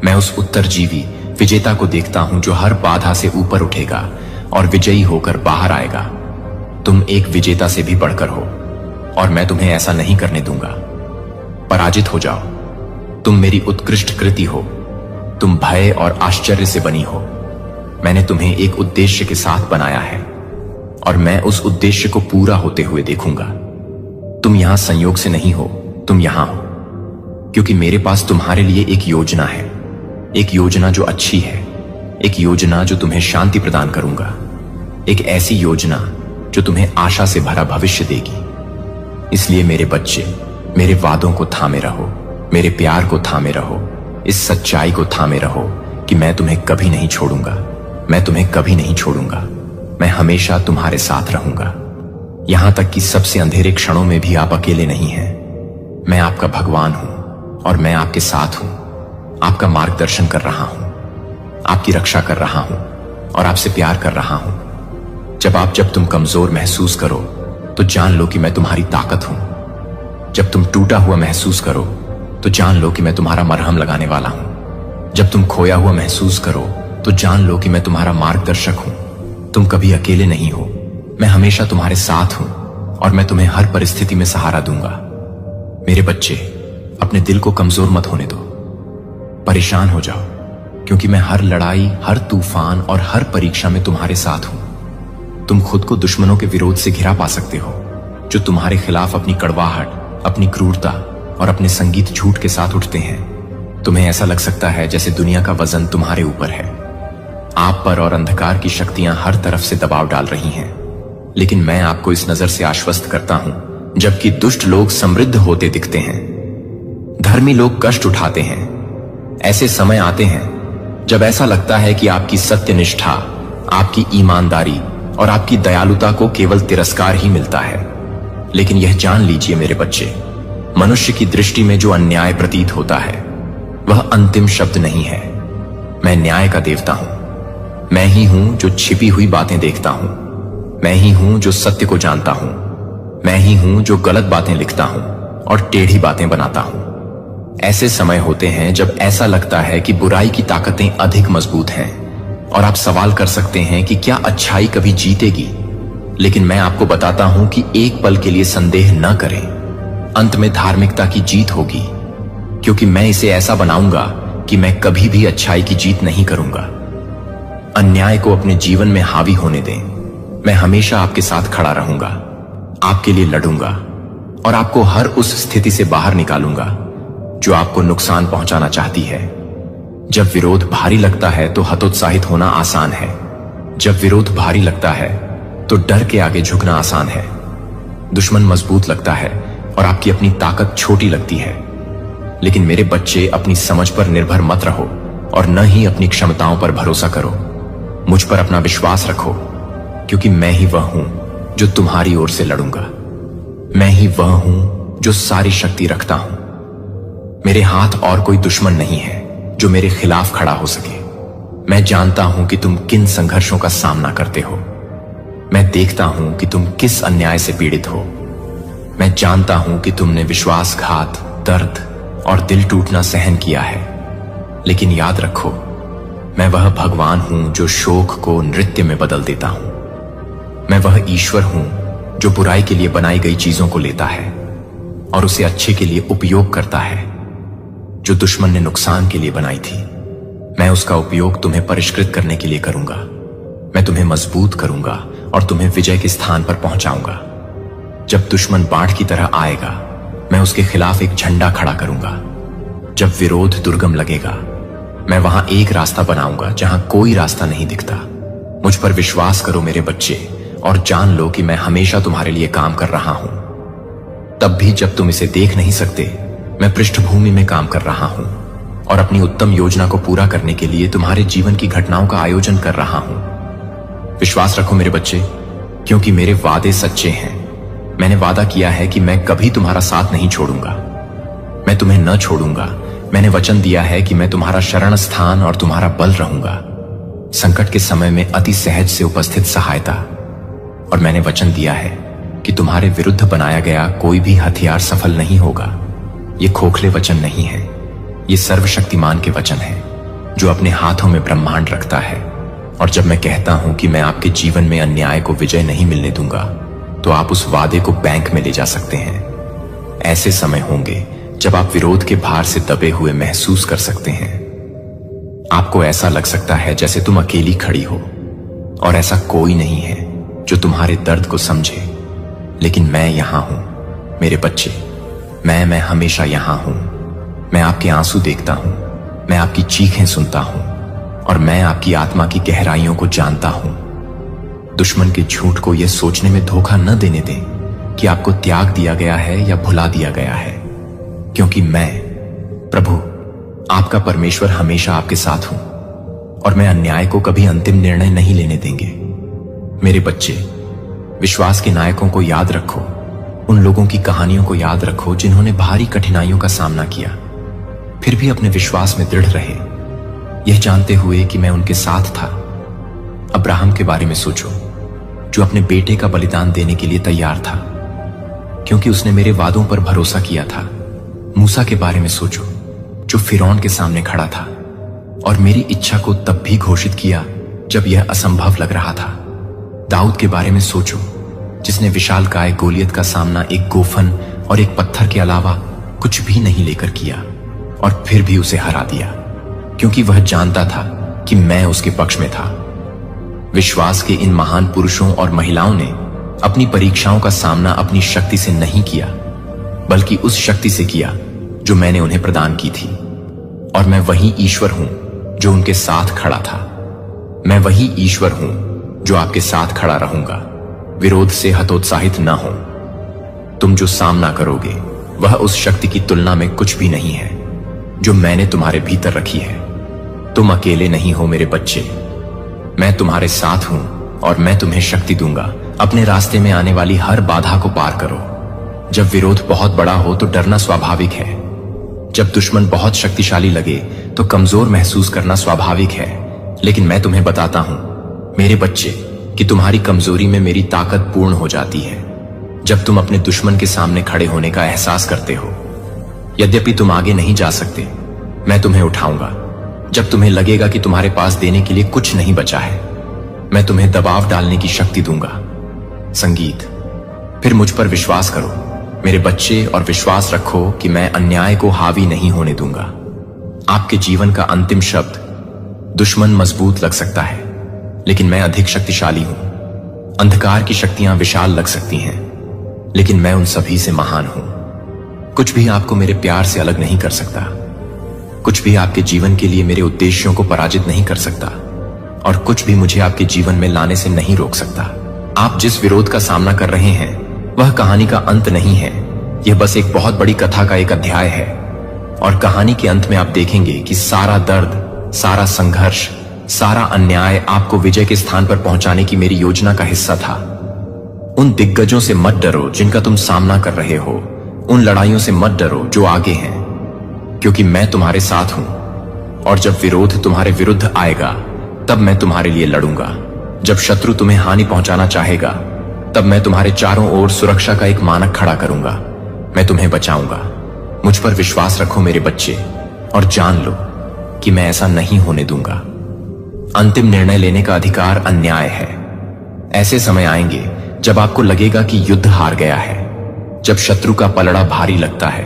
मैं उस उत्तरजीवी विजेता को देखता हूं जो हर बाधा से ऊपर उठेगा और विजयी होकर बाहर आएगा। तुम एक विजेता से भी बढ़कर हो और मैं तुम्हें ऐसा नहीं करने दूंगा। पराजित हो जाओ। तुम मेरी उत्कृष्ट कृति हो। तुम भय और आश्चर्य से बनी हो। मैंने तुम्हें एक उद्देश्य के साथ बनाया है और मैं उस उद्देश्य को पूरा होते हुए देखूंगा। तुम यहां संयोग से नहीं हो, तुम यहां हो क्योंकि मेरे पास तुम्हारे लिए एक योजना है। एक योजना जो अच्छी है, एक योजना जो तुम्हें शांति प्रदान करूंगा, एक ऐसी योजना जो तुम्हें आशा से भरा भविष्य देगी। इसलिए मेरे बच्चे, मेरे वादों को थामे रहो, मेरे प्यार को थामे रहो, इस सच्चाई को थामे रहो कि मैं तुम्हें कभी नहीं छोड़ूंगा। मैं तुम्हें कभी नहीं छोड़ूंगा। मैं हमेशा तुम्हारे साथ रहूंगा। यहां तक कि सबसे अंधेरे क्षणों में भी आप अकेले नहीं हैं। मैं आपका भगवान हूं और मैं आपके साथ हूं, आपका मार्गदर्शन कर रहा हूं, आपकी रक्षा कर रहा हूं और आपसे प्यार कर रहा हूं। जब तुम कमजोर महसूस करो तो जान लो कि मैं तुम्हारी ताकत हूं। जब तुम टूटा हुआ महसूस करो तो जान लो कि मैं तुम्हारा मरहम लगाने वाला हूं। जब तुम खोया हुआ महसूस करो तो जान लो कि मैं तुम्हारा मार्गदर्शक हूं। तुम कभी अकेले नहीं हो, मैं हमेशा तुम्हारे साथ हूं और मैं तुम्हें हर परिस्थिति में सहारा दूंगा। मेरे बच्चे, अपने दिल को कमजोर मत होने दो, परेशान हो जाओ, क्योंकि मैं हर लड़ाई, हर तूफान और हर परीक्षा में तुम्हारे साथ हूं। तुम खुद को दुश्मनों के विरोध से घिरा पा सकते हो, जो तुम्हारे खिलाफ अपनी कड़वाहट, अपनी क्रूरता और अपने संगीत झूठ के साथ उठते हैं। तुम्हें ऐसा लग सकता है जैसे दुनिया का वजन तुम्हारे ऊपर है, आप पर और अंधकार की शक्तियां हर तरफ से दबाव डाल रही हैं। लेकिन मैं आपको इस नजर से आश्वस्त करता हूं, जबकि दुष्ट लोग समृद्ध होते दिखते हैं, धर्मी लोग कष्ट उठाते हैं। ऐसे समय आते हैं जब ऐसा लगता है कि आपकी सत्यनिष्ठा, आपकी ईमानदारी और आपकी दयालुता को केवल तिरस्कार ही मिलता है। लेकिन यह जान लीजिए मेरे बच्चे, मनुष्य की दृष्टि में जो अन्याय प्रतीत होता है वह अंतिम शब्द नहीं है। मैं न्याय का देवता हूं। मैं ही हूं जो छिपी हुई बातें देखता हूं। मैं ही हूं जो सत्य को जानता हूं। मैं ही हूं जो गलत बातें लिखता हूं और टेढ़ी बातें बनाता हूं। ऐसे समय होते हैं जब ऐसा लगता है कि बुराई की ताकतें अधिक मजबूत हैं और आप सवाल कर सकते हैं कि क्या अच्छाई कभी जीतेगी। लेकिन मैं आपको बताता हूं कि एक पल के लिए संदेह न करें, अंत में धार्मिकता की जीत होगी, क्योंकि मैं इसे ऐसा बनाऊंगा कि मैं कभी भी अच्छाई की जीत नहीं करूंगा। अन्याय को अपने जीवन में हावी होने दें। मैं हमेशा आपके साथ खड़ा रहूंगा, आपके लिए लड़ूंगा और आपको हर उस स्थिति से बाहर निकालूंगा जो आपको नुकसान पहुंचाना चाहती है। जब विरोध भारी लगता है तो हतोत्साहित होना आसान है। जब विरोध भारी लगता है तो डर के आगे झुकना आसान है। दुश्मन मजबूत लगता है और आपकी अपनी ताकत छोटी लगती है। लेकिन मेरे बच्चे, अपनी समझ पर निर्भर मत रहो और न ही अपनी क्षमताओं पर भरोसा करो। मुझ पर अपना विश्वास रखो, क्योंकि मैं ही वह हूं जो तुम्हारी ओर से लड़ूंगा। मैं ही वह हूं जो सारी शक्ति रखता हूं। मेरे हाथ और कोई दुश्मन नहीं है जो मेरे खिलाफ खड़ा हो सके। मैं जानता हूं कि तुम किन संघर्षों का सामना करते हो। मैं देखता हूं कि तुम किस अन्याय से पीड़ित हो। मैं जानता हूं कि तुमने विश्वासघात, दर्द और दिल टूटना सहन किया है। लेकिन याद रखो, मैं वह भगवान हूं जो शोक को नृत्य में बदल देता हूं। मैं वह ईश्वर हूं जो बुराई के लिए बनाई गई चीजों को लेता है और उसे अच्छे के लिए उपयोग करता है। जो दुश्मन ने नुकसान के लिए बनाई थी, मैं उसका उपयोग तुम्हें परिष्कृत करने के लिए करूंगा। मैं तुम्हें मजबूत करूंगा और तुम्हें विजय के स्थान पर पहुंचाऊंगा। जब दुश्मन बाढ़ की तरह आएगा, मैं उसके खिलाफ एक झंडा खड़ा करूंगा। जब विरोध दुर्गम लगेगा, मैं वहां एक रास्ता बनाऊंगा जहां कोई रास्ता नहीं दिखता। मुझ पर विश्वास करो मेरे बच्चे, और जान लो कि मैं हमेशा तुम्हारे लिए काम कर रहा हूं। तब भी जब तुम इसे देख नहीं सकते, मैं पृष्ठभूमि में काम कर रहा हूं और अपनी उत्तम योजना को पूरा करने के लिए तुम्हारे जीवन की घटनाओं का आयोजन कर रहा हूं। विश्वास रखो मेरे बच्चे, क्योंकि मेरे वादे सच्चे हैं। मैंने वादा किया है कि मैं कभी तुम्हारा साथ नहीं छोड़ूंगा। मैं तुम्हें न छोड़ूंगा। मैंने वचन दिया है कि मैं तुम्हारा शरण स्थान और तुम्हारा बल रहूंगा, संकट के समय में अति सहज से उपस्थित सहायता। और मैंने वचन दिया है कि तुम्हारे विरुद्ध बनाया गया कोई भी हथियार सफल नहीं होगा। ये खोखले वचन नहीं है, ये सर्वशक्तिमान के वचन है जो अपने हाथों में ब्रह्मांड रखता है। और जब मैं कहता हूं कि मैं आपके जीवन में अन्याय को विजय नहीं मिलने दूंगा, तो आप उस वादे को बैंक में ले जा सकते हैं। ऐसे समय होंगे जब आप विरोध के भार से दबे हुए महसूस कर सकते हैं। आपको ऐसा लग सकता है जैसे तुम अकेली खड़ी हो और ऐसा कोई नहीं है जो तुम्हारे दर्द को समझे। लेकिन मैं यहां हूं मेरे बच्चे। मैं हमेशा यहां हूं। मैं आपके आंसू देखता हूं, मैं आपकी चीखें सुनता हूं और मैं आपकी आत्मा की गहराइयों को जानता हूं। दुश्मन के झूठ को यह सोचने में धोखा न देने दें कि आपको त्याग दिया गया है या भुला दिया गया है, क्योंकि मैं प्रभु, आपका परमेश्वर, हमेशा आपके साथ हूं और मैं अन्याय को कभी अंतिम निर्णय नहीं लेने देंगे। मेरे बच्चे, विश्वास के नायकों को याद रखो। उन लोगों की कहानियों को याद रखो जिन्होंने भारी कठिनाइयों का सामना किया फिर भी अपने विश्वास में दृढ़ रहे, यह जानते हुए कि मैं उनके साथ था। अब्राहम के बारे में सोचो, जो अपने बेटे का बलिदान देने के लिए तैयार था, क्योंकि उसने मेरे वादों पर भरोसा किया था। मूसा के बारे में सोचो, जो फिरौन के सामने खड़ा था और मेरी इच्छा को तब भी घोषित किया जब यह असंभव लग रहा था। दाऊद के बारे में सोचो, जिसने विशालकाय गोलियत का सामना एक गोफन और एक पत्थर के अलावा कुछ भी नहीं लेकर किया और फिर भी उसे हरा दिया, क्योंकि वह जानता था कि मैं उसके पक्ष में था। विश्वास के इन महान पुरुषों और महिलाओं ने अपनी परीक्षाओं का सामना अपनी शक्ति से नहीं किया, बल्कि उस शक्ति से किया जो मैंने उन्हें प्रदान की थी। और मैं वही ईश्वर हूं जो उनके साथ खड़ा था। मैं वही ईश्वर हूं जो आपके साथ खड़ा रहूंगा। विरोध से हतोत्साहित न हो। तुम जो सामना करोगे वह उस शक्ति की तुलना में कुछ भी नहीं है जो मैंने तुम्हारे भीतर रखी है। तुम अकेले नहीं हो मेरे बच्चे, मैं तुम्हारे साथ हूं और मैं तुम्हें शक्ति दूंगा। अपने रास्ते में आने वाली हर बाधा को पार करो। जब विरोध बहुत बड़ा हो तो डरना स्वाभाविक है। जब दुश्मन बहुत शक्तिशाली लगे तो कमजोर महसूस करना स्वाभाविक है। लेकिन मैं तुम्हें बताता हूं मेरे बच्चे कि तुम्हारी कमजोरी में मेरी ताकत पूर्ण हो जाती है। जब तुम अपने दुश्मन के सामने खड़े होने का एहसास करते हो, यद्यपि तुम आगे नहीं जा सकते, मैं तुम्हें उठाऊंगा। जब तुम्हें लगेगा कि तुम्हारे पास देने के लिए कुछ नहीं बचा है, मैं तुम्हें दबाव डालने की शक्ति दूंगा। संगीत। फिर मुझ पर विश्वास करो मेरे बच्चे और विश्वास रखो कि मैं अन्याय को हावी नहीं होने दूंगा। आपके जीवन का अंतिम शब्द दुश्मन मजबूत लग सकता है, लेकिन मैं अधिक शक्तिशाली हूं। अंधकार की शक्तियां विशाल लग सकती हैं, लेकिन मैं उन सभी से महान हूं। कुछ भी आपको मेरे प्यार से अलग नहीं कर सकता। कुछ भी आपके जीवन के लिए मेरे उद्देश्यों को पराजित नहीं कर सकता, और कुछ भी मुझे आपके जीवन में लाने से नहीं रोक सकता। आप जिस विरोध का सामना कर रहे हैं वह कहानी का अंत नहीं है। यह बस एक बहुत बड़ी कथा का एक अध्याय है, और कहानी के अंत में आप देखेंगे कि सारा दर्द, सारा संघर्ष, सारा अन्याय आपको विजय के स्थान पर पहुंचाने की मेरी योजना का हिस्सा था। उन दिग्गजों से मत डरो जिनका तुम सामना कर रहे हो। उन लड़ाइयों से मत डरो जो आगे हैं, क्योंकि मैं तुम्हारे साथ हूं। और जब विरोध तुम्हारे विरुद्ध आएगा तब मैं तुम्हारे लिए लड़ूंगा। जब शत्रु तुम्हें हानि पहुंचाना चाहेगा तब मैं तुम्हारे चारों ओर सुरक्षा का एक मानक खड़ा करूंगा। मैं तुम्हें बचाऊंगा। मुझ पर विश्वास रखो मेरे बच्चे, और जान लो कि मैं ऐसा नहीं होने दूंगा। अंतिम निर्णय लेने का अधिकार अन्याय है। ऐसे समय आएंगे जब आपको लगेगा कि युद्ध हार गया है, जब शत्रु का पलड़ा भारी लगता है।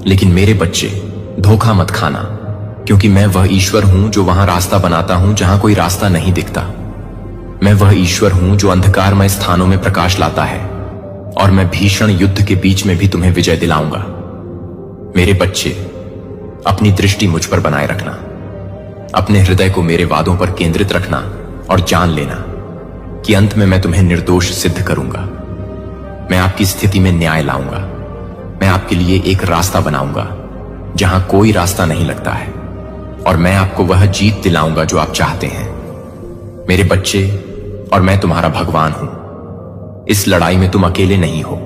लेकिन मेरे बच्चे, धोखा मत खाना, क्योंकि मैं वह ईश्वर हूं जो वहां रास्ता बनाता हूं जहां कोई रास्ता नहीं दिखता। मैं वह ईश्वर हूं जो अंधकारमय स्थानों में प्रकाश लाता है, और मैं भीषण युद्ध के बीच में भी तुम्हें विजय दिलाऊंगा। मेरे बच्चे, अपनी दृष्टि मुझ पर बनाए रखना। अपने हृदय को मेरे वादों पर केंद्रित रखना, और जान लेना कि अंत में मैं तुम्हें निर्दोष सिद्ध करूंगा। मैं आपकी स्थिति में न्याय लाऊंगा। मैं आपके लिए एक रास्ता बनाऊंगा जहां कोई रास्ता नहीं लगता है, और मैं आपको वह जीत दिलाऊंगा जो आप चाहते हैं। मेरे बच्चे, और मैं तुम्हारा भगवान हूं। इस लड़ाई में तुम अकेले नहीं हो।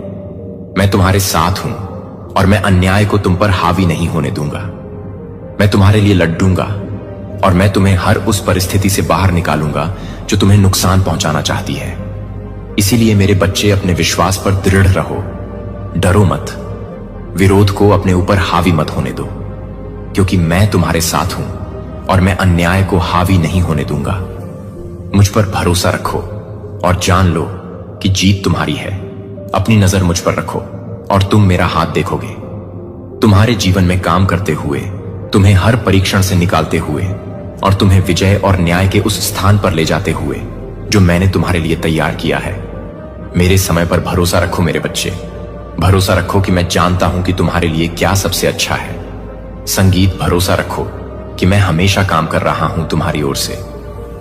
मैं तुम्हारे साथ हूं, और मैं अन्याय को तुम पर हावी नहीं होने दूंगा। मैं तुम्हारे लिए लड़ूंगा, और मैं तुम्हें हर उस परिस्थिति से बाहर निकालूंगा जो तुम्हें नुकसान पहुंचाना चाहती है। इसीलिए मेरे बच्चे, अपने विश्वास पर दृढ़ रहो। डरो मत। विरोध को अपने ऊपर हावी मत होने दो, क्योंकि मैं तुम्हारे साथ हूं, और मैं अन्याय को हावी नहीं होने दूंगा। मुझ पर भरोसा रखो और जान लो कि जीत तुम्हारी है। अपनी नजर मुझ पर रखो और तुम मेरा हाथ देखोगे। तुम्हारे जीवन में काम करते हुए, तुम्हें हर परीक्षण से निकालते हुए, और तुम्हें विजय और न्याय के उस स्थान पर ले जाते हुए जो मैंने तुम्हारे लिए तैयार किया है। मेरे समय पर भरोसा रखो मेरे बच्चे। भरोसा रखो कि मैं जानता हूं कि तुम्हारे लिए क्या सबसे अच्छा है। संगीत। भरोसा रखो कि मैं हमेशा काम कर रहा हूं तुम्हारी ओर से,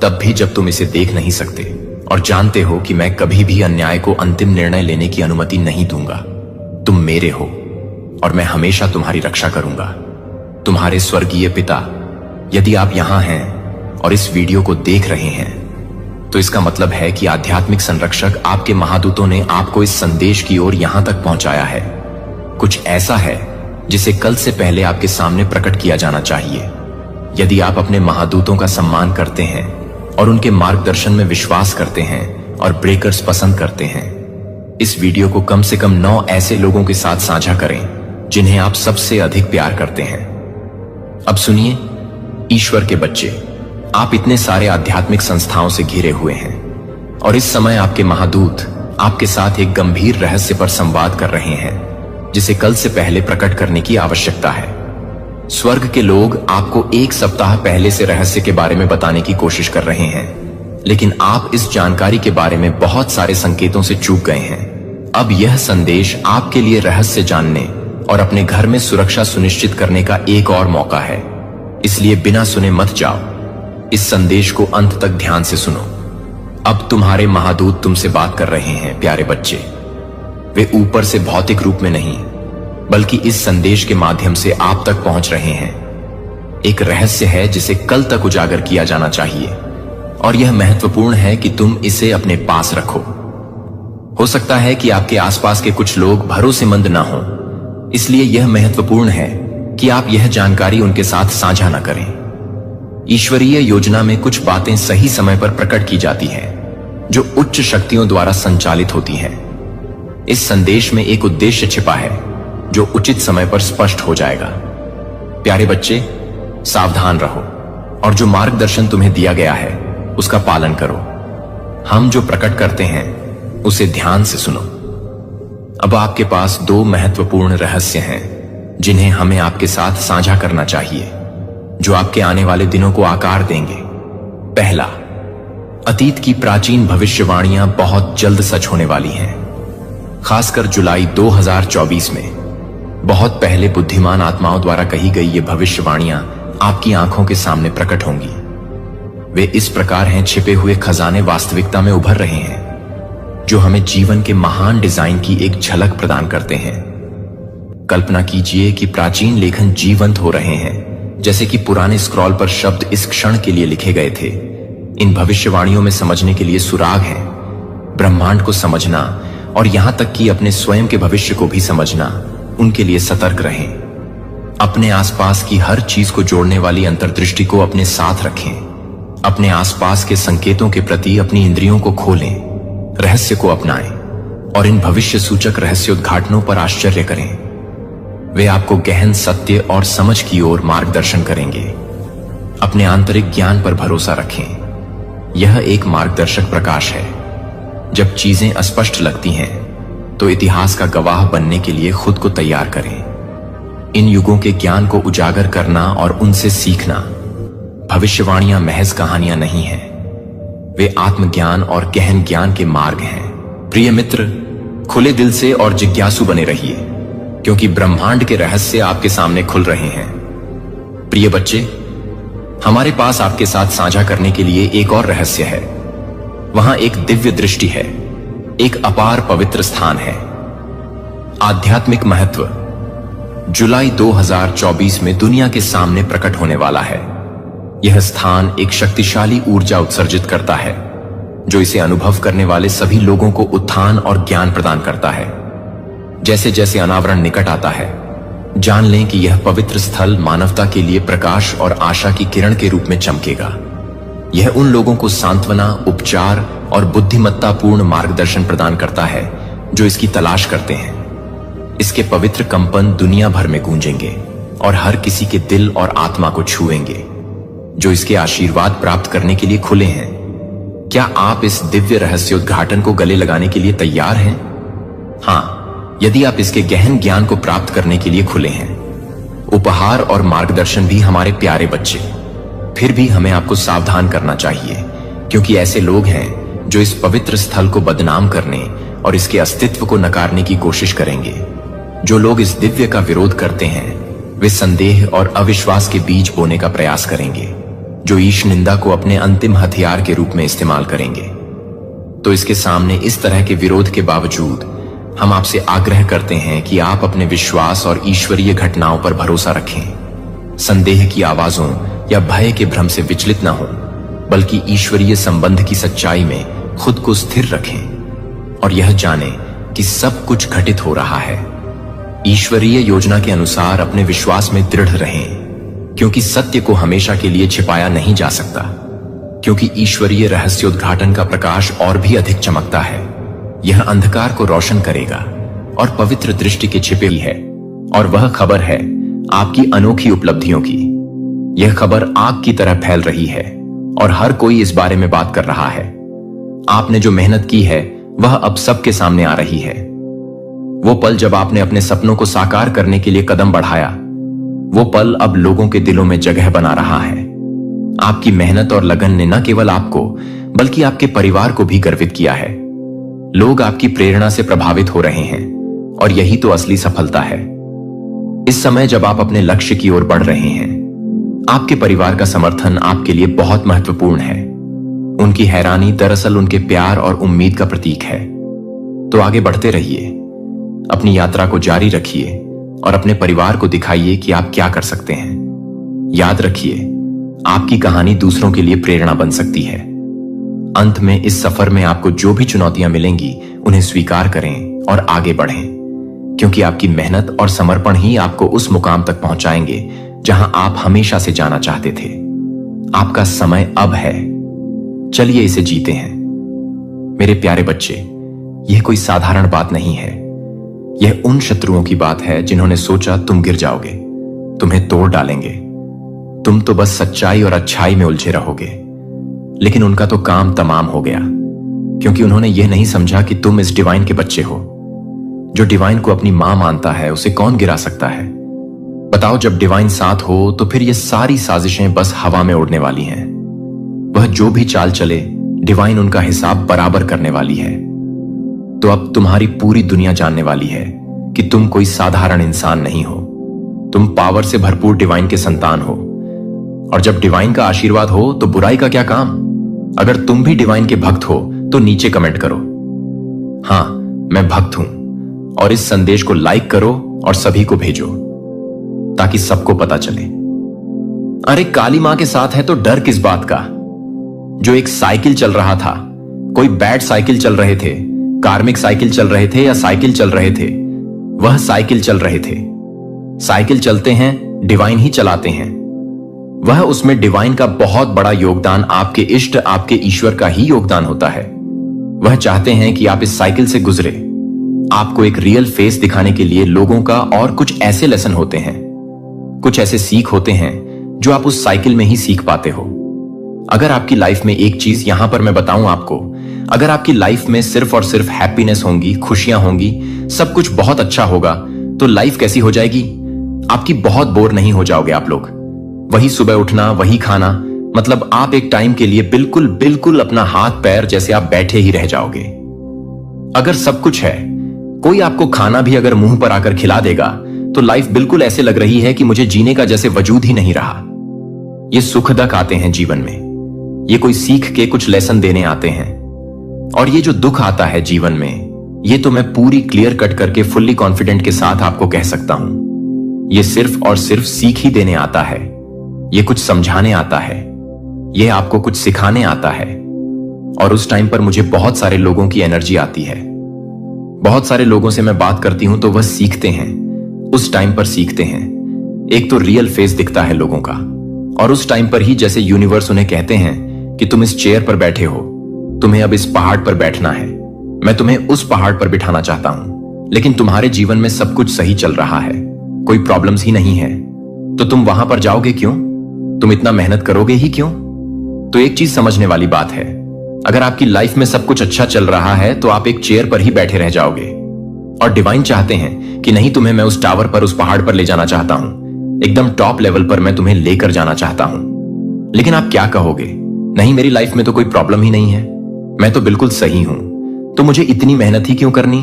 तब भी जब तुम इसे देख नहीं सकते, और जानते हो कि मैं कभी भी अन्याय को अंतिम निर्णय लेने की अनुमति नहीं दूंगा। तुम मेरे हो, और मैं हमेशा तुम्हारी रक्षा करूंगा। तुम्हारे स्वर्गीय पिता। यदि आप यहां हैं और इस वीडियो को देख रहे हैं, तो इसका मतलब है कि आध्यात्मिक संरक्षक, आपके महादूतों ने आपको इस संदेश की ओर यहां तक पहुंचाया है। कुछ ऐसा है जिसे कल से पहले आपके सामने प्रकट किया जाना चाहिए। यदि आप अपने महादूतों का सम्मान करते हैं और उनके मार्गदर्शन में विश्वास करते हैं और ब्रेकर्स पसंद करते हैं, इस वीडियो को कम से कम 9 ऐसे लोगों के साथ साझा करें जिन्हें आप सबसे अधिक प्यार करते हैं। अब सुनिए, ईश्वर के बच्चे, आप इतने सारे आध्यात्मिक संस्थाओं से घिरे हुए हैं और इस समय आपके महादूत आपके साथ एक गंभीर रहस्य पर संवाद कर रहे हैं जिसे कल से पहले प्रकट करने की आवश्यकता है। स्वर्ग के लोग आपको 1 सप्ताह पहले से रहस्य के बारे में बताने की कोशिश कर रहे हैं, लेकिन आप इस जानकारी के बारे में बहुत सारे संकेतों से चूक गए हैं। अब यह संदेश आपके लिए रहस्य जानने और अपने घर में सुरक्षा सुनिश्चित करने का एक और मौका है, इसलिए बिना सुने मत जाओ। इस संदेश को अंत तक ध्यान से सुनो। अब तुम्हारे महादूत तुमसे बात कर रहे हैं, प्यारे बच्चे। वे ऊपर से भौतिक रूप में नहीं, बल्कि इस संदेश के माध्यम से आप तक पहुंच रहे हैं। एक रहस्य है जिसे कल तक उजागर किया जाना चाहिए और यह महत्वपूर्ण है कि तुम इसे अपने पास रखो। हो सकता है कि आपके आसपास के कुछ लोग भरोसेमंद ना हों, इसलिए यह महत्वपूर्ण है कि आप यह जानकारी उनके साथ साझा न करें। ईश्वरीय योजना में कुछ बातें सही समय पर प्रकट की जाती हैं, जो उच्च शक्तियों द्वारा संचालित होती हैं। इस संदेश में एक उद्देश्य छिपा है जो उचित समय पर स्पष्ट हो जाएगा। प्यारे बच्चे, सावधान रहो और जो मार्गदर्शन तुम्हें दिया गया है उसका पालन करो। हम जो प्रकट करते हैं उसे ध्यान से सुनो। अब आपके पास 2 महत्वपूर्ण रहस्य हैं जिन्हें हमें आपके साथ साझा करना चाहिए, जो आपके आने वाले दिनों को आकार देंगे। पहला, अतीत की प्राचीन भविष्यवाणियां बहुत जल्द सच होने वाली हैं। खासकर जुलाई 2024 में बहुत पहले बुद्धिमान आत्माओं द्वारा कही गई ये भविष्यवाणियां आपकी आंखों के सामने प्रकट होंगी। वे इस प्रकार हैं, छिपे हुए खजाने वास्तविकता में उभर रहे हैं, जो हमें जीवन के महान डिजाइन की एक झलक प्रदान करते हैं। कल्पना कीजिए कि प्राचीन लेखन जीवंत हो रहे हैं, जैसे कि पुराने स्क्रॉल पर शब्द इस क्षण के लिए लिखे गए थे। इन भविष्यवाणियों में समझने के लिए सुराग हैं। ब्रह्मांड को समझना और यहां तक कि अपने स्वयं के भविष्य को भी समझना, उनके लिए सतर्क रहें। अपने आसपास की हर चीज को जोड़ने वाली अंतर्दृष्टि को अपने साथ रखें। अपने आसपास के संकेतों के प्रति अपनी इंद्रियों को खोलें, रहस्य को अपनाएं और इन भविष्य सूचक रहस्योद्घाटनों पर आश्चर्य करें। वे आपको गहन सत्य और समझ की ओर मार्गदर्शन करेंगे। अपने आंतरिक ज्ञान पर भरोसा रखें। यह एक मार्गदर्शक प्रकाश है। जब चीजें अस्पष्ट लगती हैं तो इतिहास का गवाह बनने के लिए खुद को तैयार करें। इन युगों के ज्ञान को उजागर करना और उनसे सीखना। भविष्यवाणियां महज कहानियां नहीं हैं, वे आत्मज्ञान और गहन ज्ञान के मार्ग हैं। प्रिय मित्र, खुले दिल से और जिज्ञासु बने रहिए, क्योंकि ब्रह्मांड के रहस्य आपके सामने खुल रहे हैं। प्रिय बच्चे, हमारे पास आपके साथ साझा करने के लिए एक और रहस्य है। वहां एक दिव्य दृष्टि है, एक अपार पवित्र स्थान है। आध्यात्मिक महत्व जुलाई 2024 में दुनिया के सामने प्रकट होने वाला है। यह स्थान एक शक्तिशाली ऊर्जा उत्सर्जित करता है, जो इसे अनुभव करने वाले सभी लोगों को उत्थान और ज्ञान प्रदान करता है। जैसे जैसे अनावरण निकट आता है, जान लें कि यह पवित्र स्थल मानवता के लिए प्रकाश और आशा की किरण के रूप में चमकेगा। यह उन लोगों को सांत्वना, उपचार और बुद्धिमत्तापूर्ण मार्गदर्शन प्रदान करता है जो इसकी तलाश करते हैं। इसके पवित्र कंपन दुनिया भर में गूंजेंगे और हर किसी के दिल और आत्मा को छुएंगे जो इसके आशीर्वाद प्राप्त करने के लिए खुले हैं। क्या आप इस दिव्य रहस्योद्घाटन को गले लगाने के लिए तैयार हैं? हाँ, यदि आप इसके गहन ज्ञान को प्राप्त करने के लिए खुले हैं। उपहार और मार्गदर्शन भी हमारे प्यारे बच्चे। फिर भी हमें आपको सावधान करना चाहिए, क्योंकि ऐसे लोग हैं जो इस पवित्र स्थल को बदनाम करने और इसके अस्तित्व को नकारने की कोशिश करेंगे। जो लोग इस दिव्य का विरोध करते हैं, वे संदेह और अविश्वास के बीज बोने का प्रयास करेंगे, जो ईश निंदा को अपने अंतिम हथियार के रूप में इस्तेमाल करेंगे। तो इसके सामने इस तरह के विरोध के बावजूद हम आपसे आग्रह करते हैं कि आप अपने विश्वास और ईश्वरीय घटनाओं पर भरोसा रखें। संदेह की आवाजों या भय के भ्रम से विचलित न हो, बल्कि ईश्वरीय संबंध की सच्चाई में खुद को स्थिर रखें और यह जानें कि सब कुछ घटित हो रहा है। ईश्वरीय योजना के अनुसार अपने विश्वास में दृढ़ रहें, क्योंकि सत्य को हमेशा के लिए छिपाया नहीं जा सकता, क्योंकि ईश्वरीय रहस्योद्घाटन का प्रकाश और भी अधिक चमकता है। यह अंधकार को रोशन करेगा और पवित्र दृष्टि के छिपे ही है, और वह खबर है आपकी अनोखी उपलब्धियों की। यह खबर आग की तरह फैल रही है और हर कोई इस बारे में बात कर रहा है। आपने जो मेहनत की है वह अब सबके सामने आ रही है। वो पल जब आपने अपने सपनों को साकार करने के लिए कदम बढ़ाया, वो पल अब लोगों के दिलों में जगह बना रहा है। आपकी मेहनत और लगन ने न केवल आपको बल्कि आपके परिवार को भी गर्वित किया है। लोग आपकी प्रेरणा से प्रभावित हो रहे हैं और यही तो असली सफलता है। इस समय जब आप अपने लक्ष्य की ओर बढ़ रहे हैं, आपके परिवार का समर्थन आपके लिए बहुत महत्वपूर्ण है। उनकी हैरानी दरअसल उनके प्यार और उम्मीद का प्रतीक है। तो आगे बढ़ते रहिए, अपनी यात्रा को जारी रखिए और अपने परिवार को दिखाइए कि आप क्या कर सकते हैं। याद रखिए, आपकी कहानी दूसरों के लिए प्रेरणा बन सकती है। अंत में इस सफर में आपको जो भी चुनौतियां मिलेंगी उन्हें स्वीकार करें और आगे बढ़ें, क्योंकि आपकी मेहनत और समर्पण ही आपको उस मुकाम तक पहुंचाएंगे जहां आप हमेशा से जाना चाहते थे। आपका समय अब है, चलिए इसे जीते हैं। मेरे प्यारे बच्चे, यह कोई साधारण बात नहीं है। यह उन शत्रुओं की बात है जिन्होंने सोचा तुम गिर जाओगे, तुम्हें तोड़ डालेंगे, तुम तो बस सच्चाई और अच्छाई में उलझे रहोगे। लेकिन उनका तो काम तमाम हो गया, क्योंकि उन्होंने यह नहीं समझा कि तुम इस डिवाइन के बच्चे हो। जो डिवाइन को अपनी मां मानता है उसे कौन गिरा सकता है? बताओ, जब डिवाइन साथ हो तो फिर ये सारी साजिशें बस हवा में उड़ने वाली हैं। वह जो भी चाल चले, डिवाइन उनका हिसाब बराबर करने वाली है। तो अब तुम्हारी पूरी दुनिया जानने वाली है कि तुम कोई साधारण इंसान नहीं हो। तुम पावर से भरपूर डिवाइन के संतान हो, और जब डिवाइन का आशीर्वाद हो तो बुराई का क्या काम? अगर तुम भी डिवाइन के भक्त हो तो नीचे कमेंट करो, हां मैं भक्त हूं, और इस संदेश को लाइक करो और सभी को भेजो ताकि सबको पता चले। अरे काली मां के साथ है तो डर किस बात का? जो एक साइकिल चल रहा था, कोई बैट साइकिल चल रहे थे, कार्मिक साइकिल चल रहे थे या साइकिल चल रहे थे, वह साइकिल चल रहे थे। साइकिल चलते हैं, डिवाइन ही चलाते हैं। वह उसमें डिवाइन का बहुत बड़ा योगदान, आपके इष्ट, आपके ईश्वर का ही योगदान होता है। वह चाहते हैं कि आप इस साइकिल से गुजरे। आपको एक रियल फेस दिखाने के लिए लोगों का और कुछ ऐसे लेसन होते हैं, कुछ ऐसे सीख होते हैं जो आप उस साइकिल में ही सीख पाते हो। अगर आपकी लाइफ में एक चीज यहां पर मैं बताऊं आपको, अगर आपकी लाइफ में सिर्फ और सिर्फ हैप्पीनेस होंगी, खुशियां होंगी, सब कुछ बहुत अच्छा होगा, तो लाइफ कैसी हो जाएगी? आपकी बहुत बोर नहीं हो जाओगे आप लोग। वही सुबह उठना, वही खाना, मतलब आप एक टाइम के लिए बिल्कुल बिल्कुल अपना हाथ पैर जैसे आप बैठे ही रह जाओगे। अगर सब कुछ है, कोई आपको खाना भी अगर मुंह पर आकर खिला देगा, तो लाइफ बिल्कुल ऐसे लग रही है कि मुझे जीने का जैसे वजूद ही नहीं रहा। ये सुखदक आते हैं जीवन में, ये कोई सीख के कुछ लेसन देने आते हैं। और ये जो दुख आता है जीवन में, ये तो मैं पूरी क्लियर कट करके फुल्ली कॉन्फिडेंट के साथ आपको कह सकता हूं, ये सिर्फ और सिर्फ सीख ही देने आता है। ये कुछ समझाने आता है, ये आपको कुछ सिखाने आता है। और उस टाइम पर मुझे बहुत सारे लोगों की एनर्जी आती है। बहुत सारे लोगों से मैं बात करती हूं तो वह सीखते हैं, उस टाइम पर सीखते हैं। एक तो रियल फेस दिखता है लोगों का, और उस टाइम पर ही जैसे यूनिवर्स उन्हें कहते हैं कि तुम इस चेयर पर बैठे हो, तुम्हें अब इस पहाड़ पर बैठना है, मैं तुम्हें उस पहाड़ पर बिठाना चाहता हूं, लेकिन तुम्हारे जीवन में सब कुछ सही चल रहा है, कोई प्रॉब्लम्स ही नहीं है, तो तुम वहां पर जाओगे क्यों? तुम इतना मेहनत करोगे ही क्यों? तो एक चीज समझने वाली बात है, अगर आपकी लाइफ में सब कुछ अच्छा चल रहा है तो आप एक चेयर पर ही बैठे रह जाओगे। और डिवाइन चाहते हैं कि नहीं, तुम्हें मैं उस टावर पर, उस पहाड़ पर ले जाना चाहता हूं, एकदम टॉप लेवल पर मैं तुम्हें लेकर जाना चाहता हूं। लेकिन आप क्या कहोगे? नहीं, मेरी लाइफ में तो कोई प्रॉब्लम ही नहीं है, मैं तो बिल्कुल सही हूं, तो मुझे इतनी मेहनत ही क्यों करनी?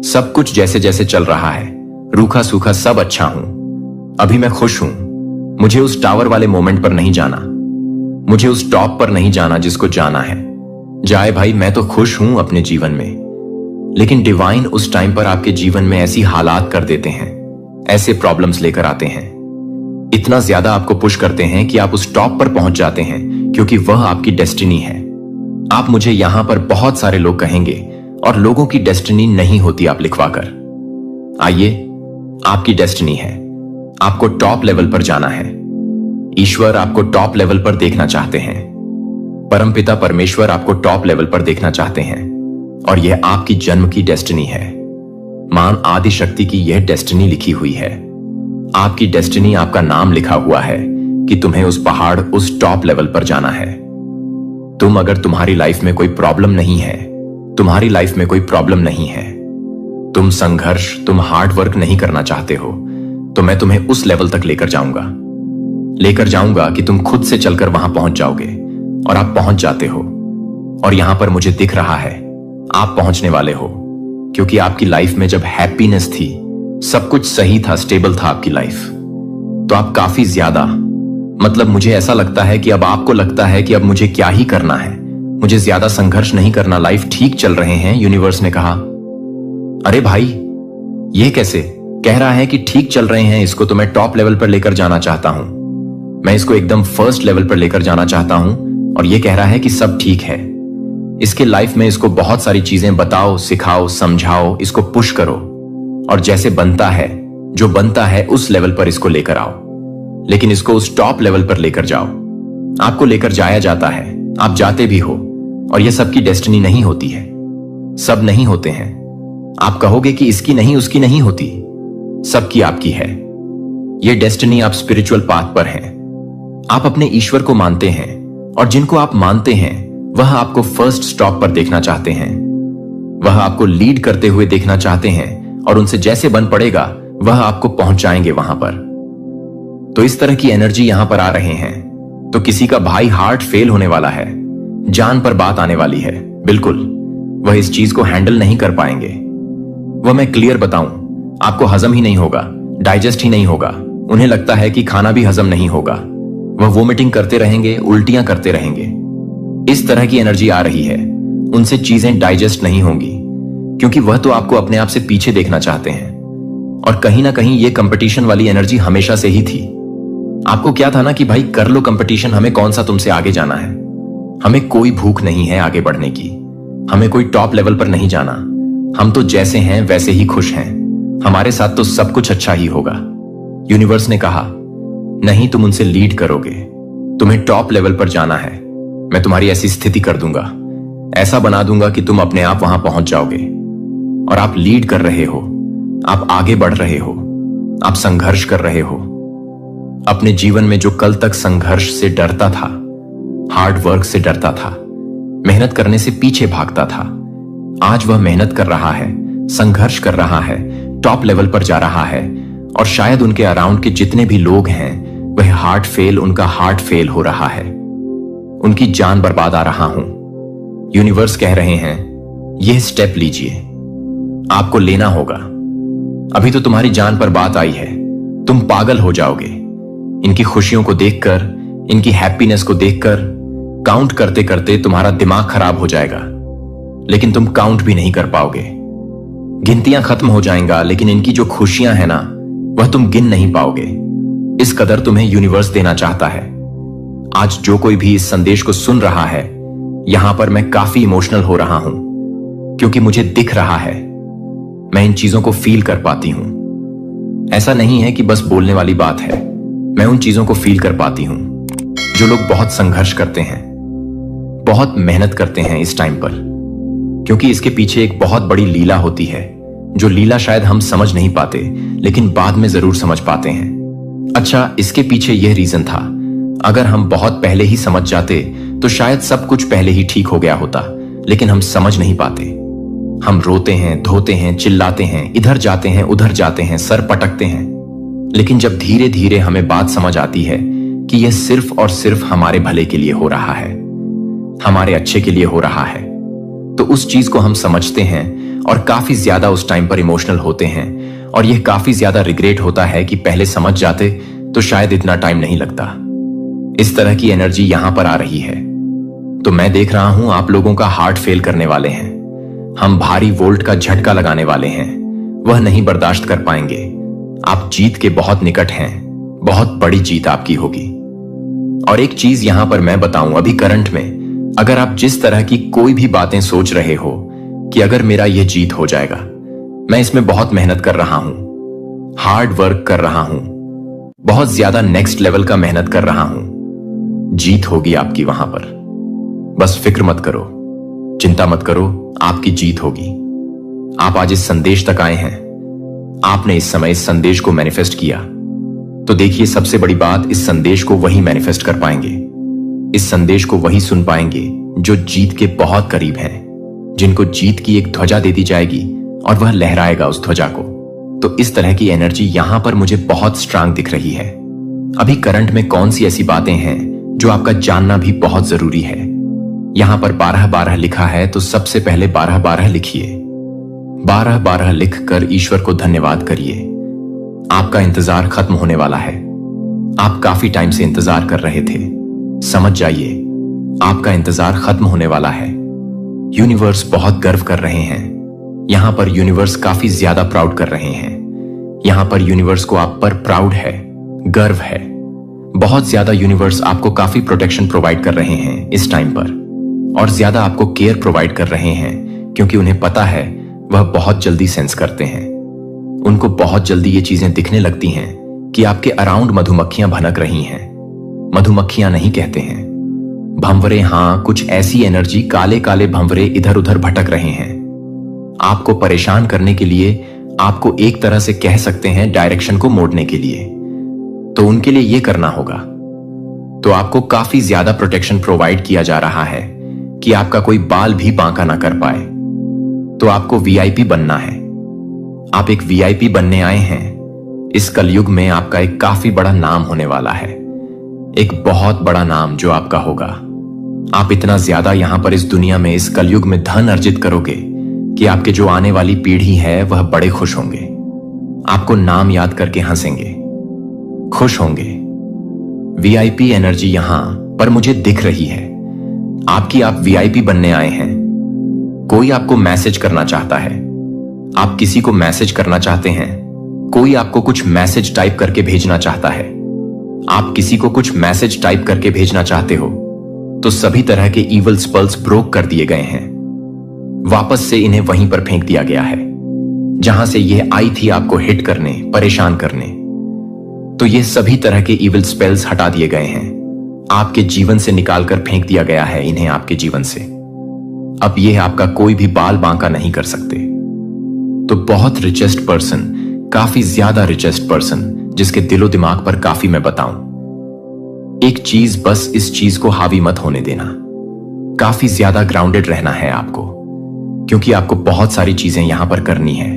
सब कुछ जैसे जैसे चल रहा है, रूखा सूखा सब अच्छा हूं, अभी मैं खुश हूं, मुझे उस टावर वाले मोमेंट पर नहीं जाना, मुझे उस टॉप पर नहीं जाना जिसको जाना है। जाए भाई, मैं तो खुश हूं अपने जीवन में। लेकिन डिवाइन उस टाइम पर आपके जीवन में ऐसी हालात कर देते हैं, ऐसे प्रॉब्लम्स लेकर आते हैं, इतना ज्यादा आपको पुश करते हैं कि आप उस टॉप पर पहुंच जाते हैं, क्योंकि वह आपकी डेस्टिनी है। आप मुझे यहां पर बहुत सारे लोग कहेंगे, और लोगों की डेस्टिनी नहीं होती आप लिखवा कर। आइए आपकी डेस्टिनी है। आपको टॉप लेवल पर जाना है। ईश्वर आपको टॉप लेवल पर देखना चाहते हैं। परमपिता परमेश्वर आपको टॉप लेवल पर देखना चाहते हैं और यह आपकी जन्म की डेस्टिनी है। मान आदि शक्ति की यह डेस्टिनी लिखी हुई है। आपकी डेस्टिनी, आपका नाम लिखा हुआ है कि तुम्हें उस पहाड़, उस टॉप लेवल पर जाना है। अगर तुम्हारी लाइफ में कोई प्रॉब्लम नहीं है, तुम्हारी लाइफ में कोई प्रॉब्लम नहीं है, तुम संघर्ष, तुम हार्ड वर्क नहीं करना चाहते हो, तो मैं तुम्हें उस लेवल तक लेकर जाऊंगा कि तुम खुद से चलकर वहां पहुंच जाओगे और आप पहुंच जाते हो। और यहां पर मुझे दिख रहा है आप पहुंचने वाले हो, क्योंकि आपकी लाइफ में जब हैप्पीनेस थी, सब कुछ सही था, स्टेबल था आपकी लाइफ, तो आप काफी ज्यादा, मतलब मुझे ऐसा लगता है कि अब आपको लगता है कि अब मुझे क्या ही करना है, मुझे ज्यादा संघर्ष नहीं करना, लाइफ ठीक चल रहे हैं। यूनिवर्स ने कहा, अरे भाई ये कैसे कह रहा है कि ठीक चल रहे हैं, इसको तो मैं टॉप लेवल पर लेकर जाना चाहता हूं, मैं इसको एकदम फर्स्ट लेवल पर लेकर जाना चाहता हूं, और ये कह रहा है कि सब ठीक है। इसके लाइफ में इसको बहुत सारी चीजें बताओ, सिखाओ, समझाओ, इसको पुश करो, और जैसे बनता है, जो बनता है उस लेवल पर इसको लेकर आओ, लेकिन इसको उस टॉप लेवल पर लेकर जाओ। आपको लेकर जाया जाता है, आप जाते भी हो, और यह सबकी डेस्टिनी नहीं होती है, सब नहीं होते हैं। आप कहोगे कि इसकी नहीं, उसकी नहीं होती, सबकी आपकी है। यह डेस्टिनी, आप स्पिरिचुअल पाथ पर हैं, आप अपने ईश्वर को मानते हैं, और जिनको आप मानते हैं वह आपको फर्स्ट स्टॉप पर देखना चाहते हैं, वह आपको लीड करते हुए देखना चाहते हैं, और उनसे जैसे बन पड़ेगा वह आपको पहुंचाएंगे वहां पर। तो इस तरह की एनर्जी यहां पर आ रहे हैं। तो किसी का भाई हार्ट फेल होने वाला है, जान पर बात आने वाली है, बिल्कुल वह इस चीज को हैंडल नहीं कर पाएंगे। वह मैं क्लियर बताऊं, आपको हजम ही नहीं होगा, डाइजेस्ट ही नहीं होगा, उन्हें लगता है कि खाना भी हजम नहीं होगा, वह वोमिटिंग करते रहेंगे, उल्टियां करते रहेंगे। इस तरह की एनर्जी आ रही है, उनसे चीजें डाइजेस्ट नहीं होंगी, क्योंकि वह तो आपको अपने आप से पीछे देखना चाहते हैं। और कहीं ना कहीं ये कंपटीशन वाली एनर्जी हमेशा से ही थी। आपको क्या था ना कि भाई कर लो कंपटीशन, हमें कौन सा तुमसे आगे जाना है, हमें कोई भूख नहीं है आगे बढ़ने की, हमें कोई टॉप लेवल पर नहीं जाना, हम तो जैसे हैं वैसे ही खुश हैं, हमारे साथ तो सब कुछ अच्छा ही होगा। यूनिवर्स ने कहा, नहीं, तुम उनसे लीड करोगे, तुम्हें टॉप लेवल पर जाना है, मैं तुम्हारी ऐसी स्थिति कर दूंगा, ऐसा बना दूंगा कि तुम अपने आप वहां पहुंच जाओगे। और आप लीड कर रहे हो, आप आगे बढ़ रहे हो, आप संघर्ष कर रहे हो। अपने जीवन में जो कल तक संघर्ष से डरता था, हार्ड वर्क से डरता था, मेहनत करने से पीछे भागता था, आज वह मेहनत कर रहा है, संघर्ष कर रहा है, टॉप लेवल पर जा रहा है। और शायद उनके अराउंड के जितने भी लोग हैं, वह उनका हार्ट फेल हो रहा है, उनकी जान बर्बाद आ रहा हूं। यूनिवर्स कह रहे हैं, यह स्टेप लीजिए, आपको लेना होगा। अभी तो तुम्हारी जान पर बात आई है, तुम पागल हो जाओगे इनकी खुशियों को देखकर, इनकी हैप्पीनेस को देखकर। काउंट करते करते तुम्हारा दिमाग खराब हो जाएगा, लेकिन तुम काउंट भी नहीं कर पाओगे। गिनतियां खत्म हो जाएंगा, लेकिन इनकी जो खुशियां हैं ना, वह तुम गिन नहीं पाओगे। इस कदर तुम्हें यूनिवर्स देना चाहता है। आज जो कोई भी इस संदेश को सुन रहा है, यहां पर मैं काफी इमोशनल हो रहा हूं, क्योंकि मुझे दिख रहा है, मैं इन चीजों को फील कर पाती हूं। ऐसा नहीं है कि बस बोलने वाली बात है, मैं उन चीजों को फील कर पाती हूं। जो लोग बहुत संघर्ष करते हैं, बहुत मेहनत करते हैं इस टाइम पर, क्योंकि इसके पीछे एक बहुत बड़ी लीला होती है, जो लीला शायद हम समझ नहीं पाते, लेकिन बाद में जरूर समझ पाते हैं। अच्छा, इसके पीछे यह रीजन था, अगर हम बहुत पहले ही समझ जाते तो शायद सब कुछ पहले ही ठीक हो गया होता, लेकिन हम समझ नहीं पाते। हम रोते हैं, धोते हैं, चिल्लाते हैं, इधर जाते हैं, उधर जाते हैं, सर पटकते हैं, लेकिन जब धीरे धीरे हमें बात समझ आती है कि यह सिर्फ और सिर्फ हमारे भले के लिए हो रहा है, हमारे अच्छे के लिए हो रहा है, तो उस चीज को हम समझते हैं और काफी ज्यादा उस टाइम पर इमोशनल होते हैं। और यह काफी ज्यादा रिग्रेट होता है कि पहले समझ जाते तो शायद इतना टाइम नहीं लगता। इस तरह की एनर्जी यहां पर आ रही है। तो मैं देख रहा हूं आप लोगों का हार्ट फेल करने वाले हैं, हम भारी वोल्ट का झटका लगाने वाले हैं, वह नहीं बर्दाश्त कर पाएंगे। आप जीत के बहुत निकट हैं, बहुत बड़ी जीत आपकी होगी। और एक चीज यहां पर मैं बताऊं, अभी करंट में अगर आप जिस तरह की कोई भी बातें सोच रहे हो कि अगर मेरा यह जीत हो जाएगा, मैं इसमें बहुत मेहनत कर रहा हूं, हार्ड वर्क कर रहा हूं, बहुत ज्यादा नेक्स्ट लेवल का मेहनत कर रहा हूं। जीत होगी आपकी वहां पर। बस फिक्र मत करो, चिंता मत करो, आपकी जीत होगी। आप आज इस संदेश तक आए हैं, आपने इस समय इस संदेश को मैनिफेस्ट किया, तो देखिए सबसे बड़ी बात, इस संदेश को वही मैनिफेस्ट कर पाएंगे, इस संदेश को वही सुन पाएंगे जो जीत के बहुत करीब हैं, जिनको जीत की एक ध्वजा दे दी जाएगी और वह लहराएगा उस ध्वजा को। तो इस तरह की एनर्जी यहां पर मुझे बहुत स्ट्रांग दिख रही है। अभी करंट में कौन सी ऐसी बातें हैं जो आपका जानना भी बहुत जरूरी है। यहां पर 12-12 लिखा है, तो सबसे पहले 12-12 लिखिए। 12-12 लिखकर ईश्वर को धन्यवाद करिए। आपका इंतजार खत्म होने वाला है। आप काफी टाइम से इंतजार कर रहे थे। समझ जाइए, आपका इंतजार खत्म होने वाला है। यूनिवर्स बहुत गर्व कर रहे हैं। यहां पर यूनिवर्स काफी ज्यादा प्राउड कर रहे हैं। यहां पर यूनिवर्स को आप पर प्राउड है, गर्व है। बहुत ज्यादा यूनिवर्स आपको काफी प्रोटेक्शन प्रोवाइड कर रहे हैं इस टाइम पर, और ज्यादा आपको केयर प्रोवाइड कर रहे हैं, क्योंकि उन्हें पता है वह बहुत जल्दी सेंस करते हैं। उनको बहुत जल्दी ये चीजें दिखने लगती हैं कि आपके अराउंड मधुमक्खियां भनक रही हैं। मधुमक्खियां नहीं कहते हैं, भंवरे। हां, कुछ ऐसी एनर्जी, काले काले भंवरे इधर उधर भटक रहे हैं आपको परेशान करने के लिए, आपको एक तरह से कह सकते हैं डायरेक्शन को मोड़ने के लिए। तो उनके लिए यह करना होगा। तो आपको काफी ज्यादा प्रोटेक्शन प्रोवाइड किया जा रहा है कि आपका कोई बाल भी बांका ना कर पाए। तो आपको वीआईपी बनना है। आप एक वीआईपी बनने आए हैं। इस कलयुग में आपका एक काफी बड़ा नाम होने वाला है, एक बहुत बड़ा नाम जो आपका होगा। आप इतना ज्यादा यहां पर इस दुनिया में, इस कलयुग में धन अर्जित करोगे कि आपके जो आने वाली पीढ़ी है वह बड़े खुश होंगे। आपको नाम याद करके हंसेंगे, खुश होंगे। वीआईपी एनर्जी यहां पर मुझे दिख रही है आपकी। आप वीआईपी बनने आए हैं। कोई आपको मैसेज करना चाहता है, आप किसी को मैसेज करना चाहते हैं, कोई आपको कुछ मैसेज टाइप करके भेजना चाहता है, आप किसी को कुछ मैसेज टाइप करके भेजना चाहते हो, तो सभी तरह के इवल स्पेल्स ब्रोक कर दिए गए हैं। वापस से इन्हें वहीं पर फेंक दिया गया है जहां से यह आई थी आपको हिट करने, परेशान करने। तो ये सभी तरह के इविल स्पेल्स हटा दिए गए हैं, आपके जीवन से निकालकर फेंक दिया गया है इन्हें आपके जीवन से। अब यह आपका कोई भी बाल बांका नहीं कर सकते। तो बहुत रिचेस्ट पर्सन, काफी ज्यादा रिचेस्ट पर्सन, जिसके दिलो दिमाग पर काफी मैं बताऊं, एक चीज, बस इस चीज को हावी मत होने देना। काफी ज्यादा ग्राउंडेड रहना है आपको, क्योंकि आपको बहुत सारी चीजें यहां पर करनी है।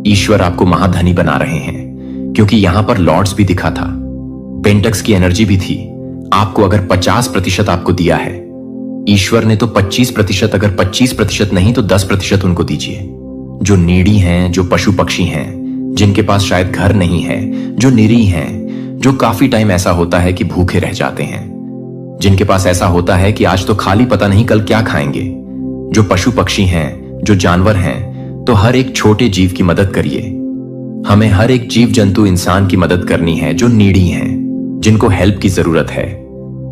ईश्वर आपको महाधनी बना रहे हैं, क्योंकि यहां पर लॉर्ड्स भी दिखा था, पेंटक्स की एनर्जी भी थी। आपको अगर 50% आपको दिया है ईश्वर ने, तो 25%, अगर 25% नहीं तो 10% उनको दीजिए। जो नीडी हैं, जो पशु पक्षी हैं, जिनके पास शायद घर नहीं है, जो निरीह हैं, जो काफी टाइम ऐसा होता है कि भूखे रह जाते हैं, जिनके पास ऐसा होता है कि आज तो खाली पता नहीं कल क्या खाएंगे। जो पशु पक्षी हैं, जो जानवर हैं, तो हर एक छोटे जीव की मदद करिए। हमें हर एक जीव जंतु इंसान की मदद करनी है जो नीडी हैं, जिनको हेल्प की जरूरत है।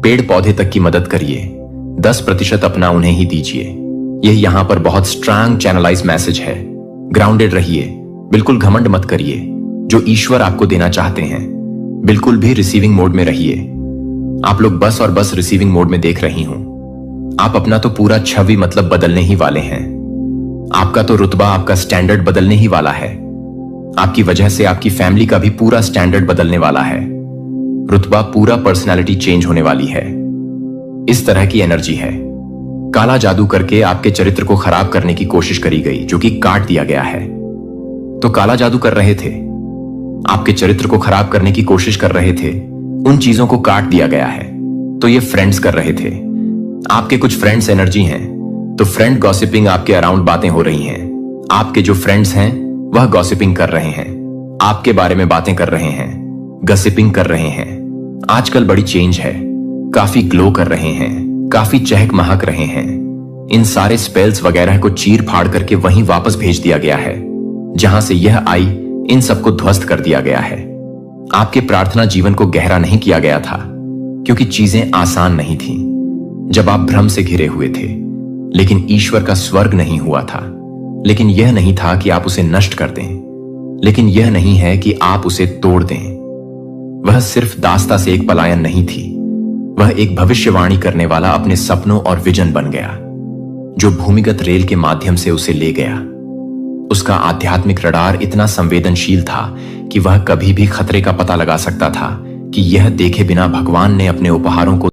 पेड़ पौधे तक की मदद करिए। 10% अपना उन्हें ही दीजिए। यह यहां पर बहुत स्ट्रांग चैनलाइज मैसेज है। ग्राउंडेड रहिए, बिल्कुल घमंड मत करिए। जो ईश्वर आपको देना चाहते हैं, बिल्कुल भी रिसीविंग मोड में रहिए। आप लोग बस और बस रिसीविंग मोड में देख रही हूं। आप अपना तो पूरा छवि मतलब बदलने ही वाले हैं। आपका तो रुतबा, आपका स्टैंडर्ड बदलने ही वाला है। आपकी वजह से आपकी फैमिली का भी पूरा स्टैंडर्ड बदलने वाला है। रुतबा, पूरा पर्सनालिटी चेंज होने वाली है। इस तरह की एनर्जी है। काला जादू करके आपके चरित्र को खराब करने की कोशिश करी गई, जो कि काट दिया गया है। तो काला जादू कर रहे थे, आपके चरित्र को खराब करने की कोशिश कर रहे थे, उन चीजों को काट दिया गया है। तो ये फ्रेंड्स कर रहे थे, आपके कुछ फ्रेंड्स एनर्जी हैं। तो फ्रेंड गॉसिपिंग, आपके अराउंड बातें हो रही हैं। आपके जो फ्रेंड्स हैं वह गॉसिपिंग कर रहे हैं, आपके बारे में बातें कर रहे हैं, गॉसिपिंग कर रहे हैं। आजकल बड़ी चेंज है, काफी ग्लो कर रहे हैं, काफी चहक महक रहे हैं। इन सारे स्पेल्स वगैरह को चीर फाड़ करके वहीं वापस भेज दिया गया है जहां से यह आई। इन सबको ध्वस्त कर दिया गया है। आपके प्रार्थना जीवन को गहरा नहीं किया गया था, क्योंकि चीजें आसान नहीं थीं। जब आप भ्रम से घिरे हुए थे, लेकिन ईश्वर का स्वर्ग नहीं हुआ था। लेकिन यह नहीं था कि आप उसे नष्ट कर दें। लेकिन यह नहीं है कि आप उसे तोड़ दें। वह सिर्फ दास्ता से एक पलायन नहीं थी, वह एक भविष्यवाणी करने वाला अपने सपनों और विजन बन गया, जो भूमिगत रेल के माध्यम से उसे ले गया। उसका आध्यात्मिक रडार इतना संवेदनशील था कि वह कभी भी खतरे का पता लगा सकता था कि यह देखे बिना भगवान ने अपने उपहारों को